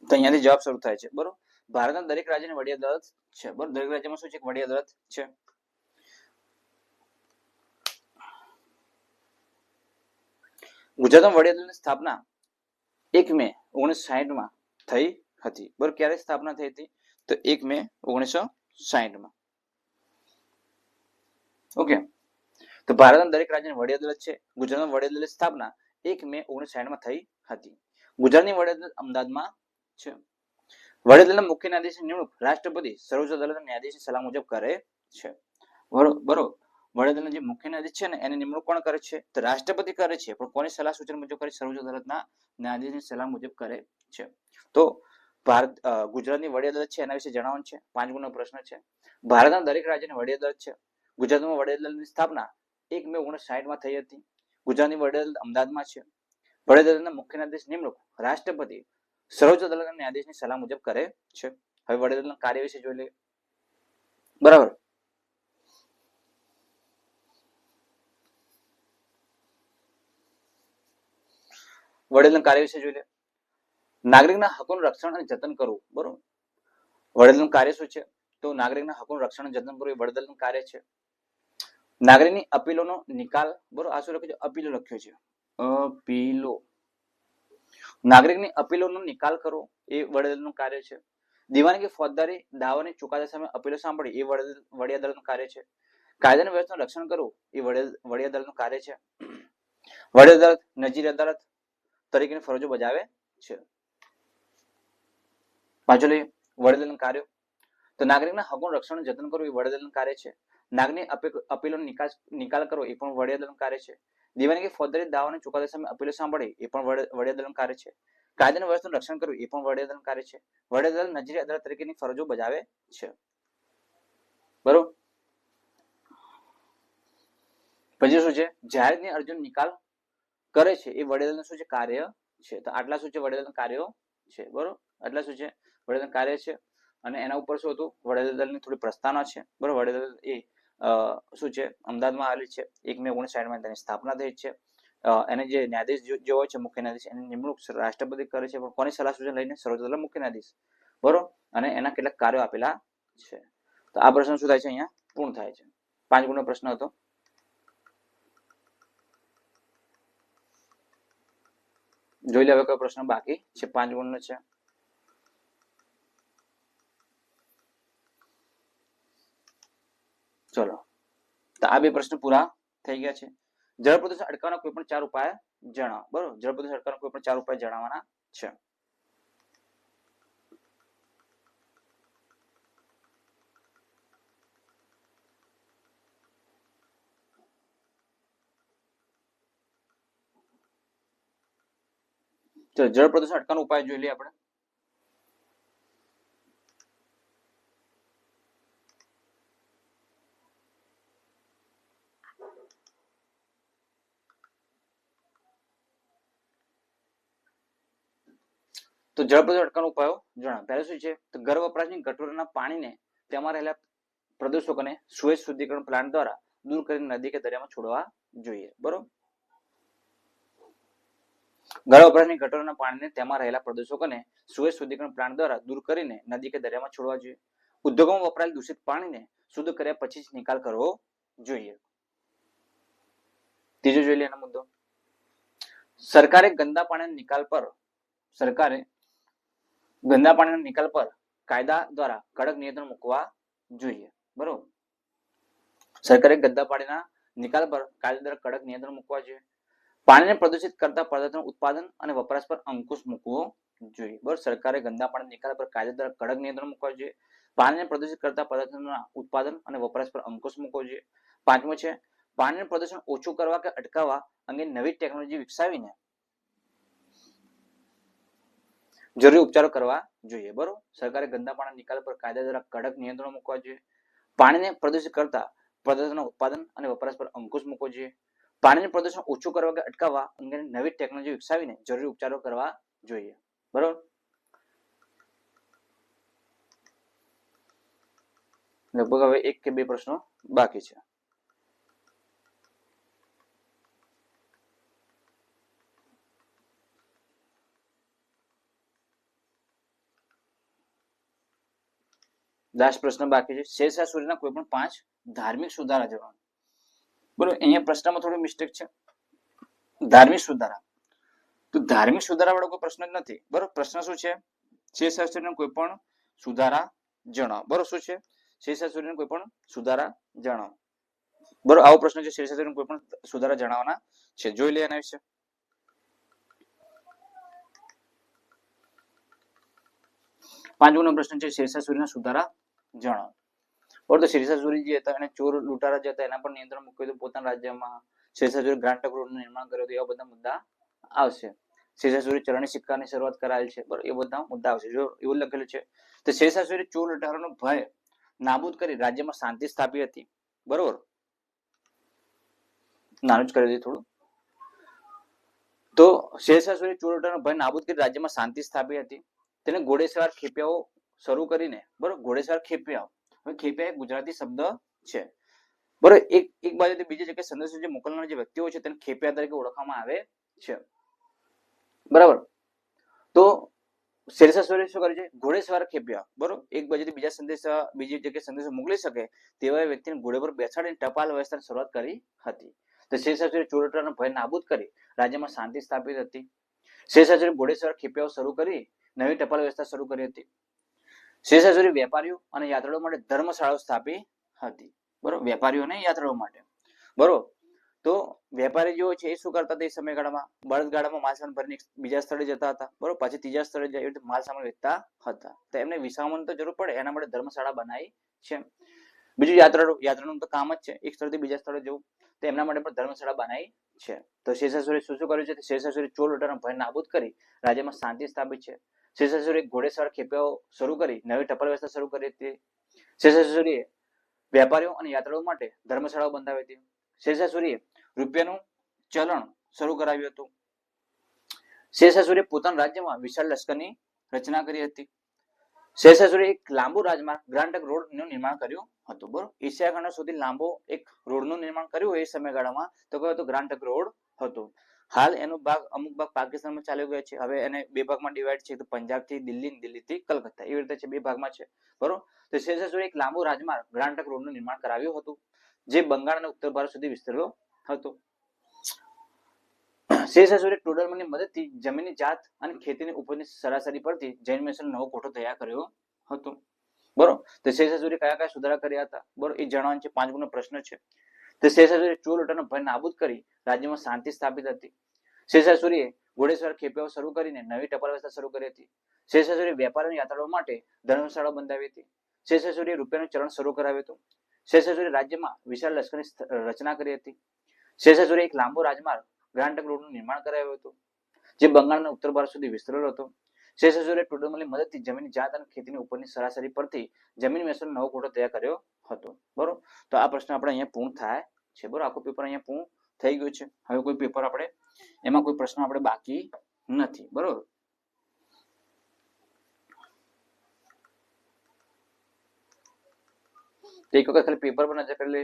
તો અહીંયાથી જવાબ શરૂ થાય છે. બરોબર, ભારતના દરેક રાજ્યની વડી અદાલત છે. બરોબર, દરેક રાજ્યમાં શું છે? વડી અદાલત છે. ગુજરાતમાં વડી અદાલતની સ્થાપના 1 મે 1960 થઈ હતી. બરોબર, ક્યારે સ્થાપના થઈ હતી? તો 1 મે 1960. ઓકે, તો ભારતના દરેક રાજ્યની વડી અદાલત છે. ગુજરાતમાં વડી અદાલતની સ્થાપના 1 મે 1960 થઈ હતી. ગુજરાતની વડી અદાલત અમદાવાદમાં છે. વડી અદાલતના મુખ્ય ન્યાયાધીશની નિમણૂક રાષ્ટ્રપતિ સર્વોચ્ચ અદાલતના ન્યાયાધીશની સલાહ મુજબ કરે છે. બરોબર, વડી અદાલતના જે મુખ્ય ન્યાયાધીશ છે ને એની નિમણૂક કોણ કરે છે? તો રાષ્ટ્રપતિ કરે છે. પણ કોની સલાહ સૂચન મુજબ કરે? સર્વોચ્ચ અદાલતના ન્યાયાધીશની સલાહ મુજબ કરે છે. તો ગુજરાતની વડી અદાલત છે એના વિશે જણાવવાનું છે. 5 ગુણનો પ્રશ્ન છે. ભારતના દરેક રાજ્યની વડી અદાલત છે. ગુજરાતમાં વડી અદાલતની સ્થાપના 1 મે 1960 થઈ હતી. ગુજરાતની વડી અદાલત અમદાવાદમાં છે. વડી અદાલતના મુખ્ય ન્યાયાધીશ નિમણૂક રાષ્ટ્રપતિ સર્વોચ્ચ અદાલતના ન્યાયાધીશની સલાહ મુજબ કરે છે. હવે વડી અદાલતના કાર્ય વિશે જોઈ લઈએ. બરાબર, વડી અદાલતના કાર્ય વિશે જોઈ લે. નાગરિકના હકોનું રક્ષણ અને જતન કરવું. બરોબર, વડી અદાલતનું કાર્ય શું છે? તો નાગરિકના હકોનું રક્ષણ અને જતન કરવું એ વડી અદાલતનું કાર્ય છે. નાગરિકની અપીલોનો નિકાલ. બરોબર, આ શું લખ્યું છે? અપીલો લખ્યો છે. અપીલો, નાગરિકની અપીલોનો નિકાલ કરવો એ વડી અદાલતનું કાર્ય છે. દીવાની ફોજદારી દાવાની ચુકાદા સામે અપીલો સાંભળી એ વડી અદાલતનું કાર્ય છે. કાયદાની વ્યવસ્થાનું રક્ષણ કરવું એ વડી અદાલતનું કાર્ય છે. વડી અદાલત નજીર અદાલત તરીકેની ફરજો બજાવે છે. પાછળ વડી અદાલતનું કાર્ય, તો નાગરિકના હકોનું રક્ષણ જતન કરવું એ વડી અદાલતનું કાર્ય છે. નાગરિક અપીલોનો નિકાલ કરવો એ પણ વડી અદાલતનું કાર્ય છે. દીવાની ફોજદારી દાવાની ચુકાદા સામે અપીલો સાંભળી એ પણ વડી અદાલતનું કાર્ય છે. કાયદાની વ્યવસ્થાનું રક્ષણ કરવું એ પણ વડી અદાલતનું કાર્ય છે. વડી અદાલત નજીરી અદાલત તરીકેની ફરજો બજાવે છે. બરોબર, પછી શું છે? જાહેરની અરજીનો નિકાલ કરે છે એ વડી અદાલતનું શું છે? કાર્ય છે. તો આટલા શું છે? વડી અદાલતના કાર્યો છે. બરોબર, આટલા શું છે? વડી અદાલતના કાર્ય છે. અને એના ઉપર શું હતું? વડી અદાલતની થોડી પ્રસ્તાવના છે. બરોબર, વડી અદાલત એ શું છે? અમદાવાદમાં આવેલી છે. 1 મે 1960 તેની સ્થાપના થઈ છે. એને જે ન્યાયાધીશ જે હોય છે મુખ્ય ન્યાયાધીશ એની નિમણૂક રાષ્ટ્રપતિ કરે છે. પણ કોની સલાહ સૂચન લઈને? સર્વોચ્ચ અદાલતના મુખ્ય ન્યાયાધીશ. બરોબર, અને એના કેટલાક કાર્યો આપેલા છે. તો આ પ્રશ્ન શું થાય છે? અહીંયા પૂર્ણ થાય છે. 5 ગુણનો પ્રશ્ન હતો. જોઈ લે હવે કયો પ્રશ્ન બાકી છે. 5 ગુણનો છે. ચલો, તો આ 2 પ્રશ્ન પૂરા થઈ ગયા છે. જળ પ્રદૂષણ અટકાવવાના કોઈ પણ 4 ઉપાય જણાવો. બરોબર, જળ પ્રદૂષણ અટકાવવાના કોઈ પણ 4 ઉપાય જણાવવાના છે. તો જળ પ્રદૂષણ અટકાવવાનો ઉપાય જોઈ લઈએ આપણે. તો જળ પ્રદૂષણ અટકાવવાનો ઉપાયો જણાવો. પહેલું શું છે? તો ઘર વપરાશની ગટોરના પાણીને તેમાં રહેલા પ્રદૂષકોને સુએજ શુદ્ધિકરણ પ્લાન્ટ દ્વારા દૂર કરીને નદી કે દરિયામાં છોડવા જોઈએ. બરોબર, ઘર વપરાશની ગટોરના પાણીને તેમાં રહેલા પ્રદૂષકોને સુએજ શુદ્ધિકરણ પ્લાન્ટ દ્વારા દૂર કરીને નદી કે દરિયામાં છોડવા જોઈએ. ઉદ્યોગોમાં વપરાયેલ દૂષિત પાણીને શુદ્ધ કર્યા પછી જ નિકાલ કરવો જોઈએ. ત્રીજો જોઈ લે એનો મુદ્દો. સરકારે ગંદા પાણીના નિકાલ પર કાયદા દ્વારા કડક નિયંત્રણ મૂકવા જોઈએ. બરોબર, સરકારે ગંદા પાણીના નિકાલ પર કાયદા દ્વારા કડક નિયંત્રણ મૂકવા જોઈએ. પાણીને પ્રદૂષિત કરતા પદાર્થોનું ઉત્પાદન અને વપરાશ પર અંકુશ મૂકવો જોઈએ. બરોબર, સરકારે ગંદા પાણીના નિકાલ પર કાયદા દ્વારા કડક નિયંત્રણ મૂકવા જોઈએ. પાણીને પ્રદૂષિત કરતા પદાર્થોના ઉત્પાદન અને વપરાશ પર અંકુશ મૂકવો જોઈએ. 5મો છે પાણીનું પ્રદૂષણ ઓછું કરવા કે અટકાવવા અંગે નવી ટેકનોલોજી વિકસાવીને જરૂરી ઉપચારો કરવા જોઈએ. બરોબર, સરકારે ગંદા પાણીના નિકાલ પર કાયદા દ્વારા કડક નિયંત્રણો મૂકવા જોઈએ. પાણીને પ્રદૂષિત કરતા પદાર્થોના ઉત્પાદન અને વપરાશ પર અંકુશ મૂકવો જોઈએ. પાણીનું પ્રદૂષણ ઓછું કરવા કે અટકાવવા અંગેની નવી ટેકનોલોજી વિકસાવીને જરૂરી ઉપચારો કરવા જોઈએ. બરોબર, લગભગ હવે 1 કે 2 પ્રશ્નો બાકી છે. લાસ્ટ પ્રશ્ન બાકી છે. શેરશાહ સૂરીના કોઈ પણ 5 ધાર્મિક સુધારા જણાવો. બરોબર, અહીંયા પ્રશ્નમાં થોડી મિસ્ટેક છે. ધાર્મિક સુધારા, તો ધાર્મિક સુધારા વાળો કોઈ પ્રશ્ન જ નથી. બરોબર, પ્રશ્ન શું છે? શેરશાહ સૂરીના કોઈ પણ સુધારા જણાવો. બરોબર, શું છે? શેરશાહ સૂરીના કોઈ પણ સુધારા જણાવો. બરોબર, આવો પ્રશ્ન છે. શેરશાહ સૂરીના કોઈ પણ સુધારા જણાવવાના છે. જોઈ લે એના વિશે. 5મો પ્રશ્ન છે. શેરશાહ સૂરીના સુધારા જણાવો. બરોબર, તો શેરશાહ સૂરી જે હતા એને ચોર લૂંટારા જે હતા એના પર નિયંત્રણ મૂક્યું હતું પોતાના રાજ્યમાં. શેરશાહ સૂરી ગ્રાન્ડ ટ્રંક રોડનું નિર્માણ કર્યું હતું. એવા બધા મુદ્દા આવશે. શેરશાહ સૂરી ચલણી સિક્કાની શરૂઆત કરાયેલ છે. બરોબર, એ બધા મુદ્દા આવશે. જો એવું લખેલું છે. તો શેરશાહ સૂરી ચોર લૂંટારાનો ભય નાબૂદ કરી રાજ્યમાં શાંતિ સ્થાપી હતી. બરોબર, નાનું જ કરી દઈએ થોડું. તો શેરશાહ સૂરી ચોર લૂંટારાનો ભય નાબૂદ કરી રાજ્યમાં શાંતિ સ્થાપી હતી. તેને ઘોડેસવાર ખેપિયાઓ શરૂ કરીને, બરોબર, ઘોડેસવાર ખેપિયાઓ, હવે ખેપિયા એક ગુજરાતી શબ્દ છે. બરોબર, એક બાજુથી બીજી જગ્યાએ સંદેશો જે મોકલનાર જે વ્યક્તિઓ છે તેને ખેપિયા તરીકે ઓળખવામાં આવે છે. બરાબર, તો શેરશાહ સૂરીએ શું કર્યું છે? ઘોડેસવાર ખેપિયા, બરોબર, એક બાજુથી બીજા સંદેશા બીજી જગ્યાએ સંદેશો મોકલી શકે તેવા વ્યક્તિને ઘોડે પર બેસાડીને ટપાલ વ્યવસ્થાની શરૂઆત કરી હતી. તો શેરશાહ સૂરીએ ચોર લૂંટારાનો ભય નાબૂદ કરી રાજ્યમાં શાંતિ સ્થાપિત હતી. શેરશાહ સૂરીએ ઘોડેસવાર ખેપિયાઓ શરૂ કરી નવી ટપાલ વ્યવસ્થા શરૂ કરી હતી. શેરશાહ સૂરીએ વેપારીઓ અને યાત્રાળુઓ માટે ધર્મશાળાઓ સ્થાપી હતી. બરોબર, વેપારીઓ અને યાત્રાળુઓ માટે. બરોબર, તો વેપારી જેવો છે એ શું કરતા હતા? એ સમયગાળામાં બળદગાડામાં માલ સામાન ભરીને બીજા સ્થળે જતા હતા. બરોબર, પછી ત્રીજા સ્થળે જાય એવી રીતે માલ સામાન વેચતા હતા. તો એમને વિસામણ તો જરૂર પડે, એના માટે ધર્મશાળા બનાવી છે. બીજું યાત્રાનું તો કામ જ છે એક સ્થળથી બીજા સ્થળે જવું, તો એમના માટે પણ ધર્મશાળા બનાવી છે. તો શેરશાહ સૂરીએ શું કર્યું છે? શેરશાહ સૂરીએ ચોર લૂંટારાનો ભય નાબૂદ કરી રાજ્યમાં શાંતિ સ્થાપિત છે. શેરશાહ સૂરીએ ઘોડેસવાર ખેપિયાઓ શરૂ કરી નવી ટપાલ વ્યવસ્થા શરૂ કરી હતી. શેરશાહ સૂરીએ વેપારીઓ અને યાત્રાળુઓ માટે ધર્મશાળાઓ બંધાવી હતી. શેરશાહ સૂરીએ રૂપિયાનું ચલણ શરૂ કરાવ્યું હતું. શેરશાહ સૂરીએ પોતાના રાજ્યમાં વિશાળ લશ્કરની રચના કરી હતી. શેરશાહ સૂરીએ એક લાંબુ રાજમાર્ગ ગ્રાન્ડ ટ્રંક રોડનું નિર્માણ કર્યું હતું. બરોબર, એશિયા ખંડનો સૌથી લાંબો એક રોડનું નિર્માણ કર્યું એ સમયગાળામાં તો કયો હતો? ગ્રાન્ડ ટ્રંક રોડ હતો. હાલ એનો ભાગ અમુક ભાગ પાકિસ્તાનમાં ચાલ્યો ગયો છે. હવે એને બે ભાગમાં ડિવાઈડ છે. તો પંજાબથી દિલ્હી, દિલ્હીથી કલકત્તા, એવી રીતે છે, બે ભાગમાં છે. બરોબર, તો શેરશાહ સૂરીએ એક લાંબુ રાજમાર્ગ ગ્રાન્ડ ટ્રંક રોડનું નિર્માણ કરાવ્યું હતું જે બંગાળ અને ઉત્તર ભારત સુધી વિસ્તરેલો હતો. શેરશાહ સૂરીએ ટોડરમલની મદદથી જમીનની જાત અને ખેતીની ઉપજની સરાસરી પરથી જૈન મિશનનો નવો કોઠો તૈયાર કર્યો હતો. બરોબર, તો શેરશાહ સૂરીએ કયા કયા સુધારા કર્યા હતા? બરોબર, એ જણાવવાનું છે. 5 ગુણનો પ્રશ્ન છે. તો શેરશાહ સૂરીએ ચોર લૂંટારાનો ભય નાબૂદ કરી રાજ્યમાં શાંતિ સ્થાપિત હતી. શેરશાહ સૂરીએ ઘોડેસવાર ખેપિયાઓ શરૂ કરીને નવી ટપાલ વ્યવસ્થા શરૂ કરી હતી. શેરશાહ સૂરીએ વેપારી અને યાત્રાળુઓ માટે ધર્મશાળાઓ બંધાવી હતી. શેરશાહ સૂરીએ રૂપિયાનું ચલણ શરૂ કરાવ્યું હતું. શેરશાહ સૂરીએ રાજ્યમાં વિશાળ લશ્કરની રચના કરી હતી. શેરશાહ સૂરીએ એક લાંબો રાજમાર્ગ ગ્રાન્ડ ટ્રંક રોડનું નિર્માણ કરાવ્યું હતું જે બંગાળ અને ઉત્તર ભારત સુધી વિસ્તરેલો હતો. શેરશાહ સૂરીએ ટોડરમલની મદદથી જમીનની જાત અને ખેતીની ઉપજની સરાસરી પરથી જમીન મહેસૂલનો નવો કોઠો તૈયાર કર્યો હતો. બરોબર, તો આ પ્રશ્ન આપણે અહીંયા પૂર્ણ થાય છે. બરોબર, આખું પેપર અહીંયા પૂર્ણ થઈ ગયું છે. હવે કોઈ પેપર આપણે એમાં કોઈ પ્રશ્ન આપણે બાકી નથી. બરોબર, એક વખત ખાલી પેપર પર નજર કરી લે.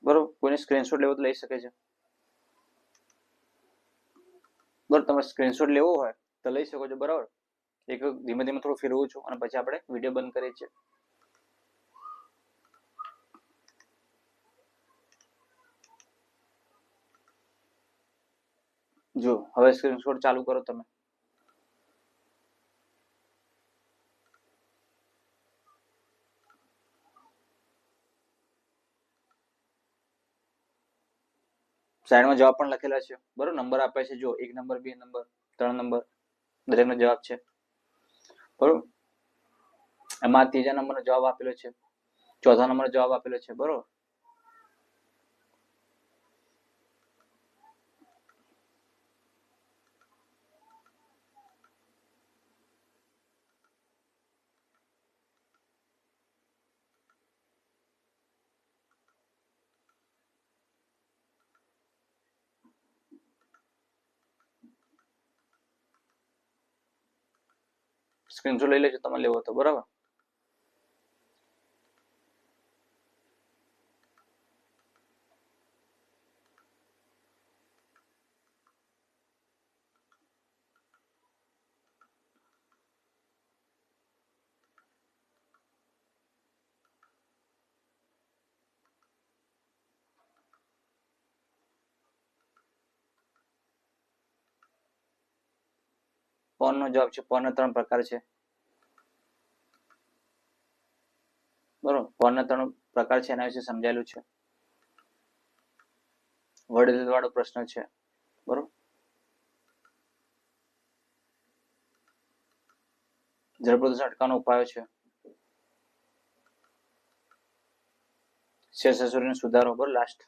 બરોબર, કોઈને સ્ક્રીનશોટ લેવો તો લઈ શકે છે. બરોબર, તમારે સ્ક્રીનશોટ લેવો હોય તો લઈ શકો છો. બરાબર, એક ધીમે ધીમે થોડું ફેરવું છું અને પછી આપણે વિડીયો બંધ કરીએ છીએ. જો હવે સ્ક્રીનશોટ ચાલુ કરો તમે. સાઈડમાં જવાબ પણ લખેલા છે. બરોબર, નંબર આપ્યા છે. જો 1 નંબર, 2 નંબર, 3 નંબર, દરેકનો જવાબ છે. બરોબર, એમાં 3જા નંબરનો જવાબ આપેલો છે, 4થા નંબરનો જવાબ આપેલો છે. બરોબર, સ્ક્રીનશોટ લઈ લેજો તમે લેવો તો. બરાબર, પવનનો જવાબ છે પવનના 3 પ્રકાર છે. બરોબર, પવનના 3 પ્રકાર છે એના વિશે સમજાયેલું છે. વડીલ વાળો પ્રશ્ન છે. બરોબર, જળ પ્રદૂષણ અટકાવવાનો ઉપાયો છે. શેષાસુરીનો સુધારો. બરોબર, લાસ્ટ.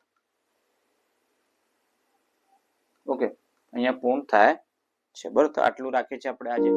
ઓકે, અહીંયા પૂર્ણ થાય છે. બરોબર, તો આટલું રાખીએ છીએ આપણે આજે.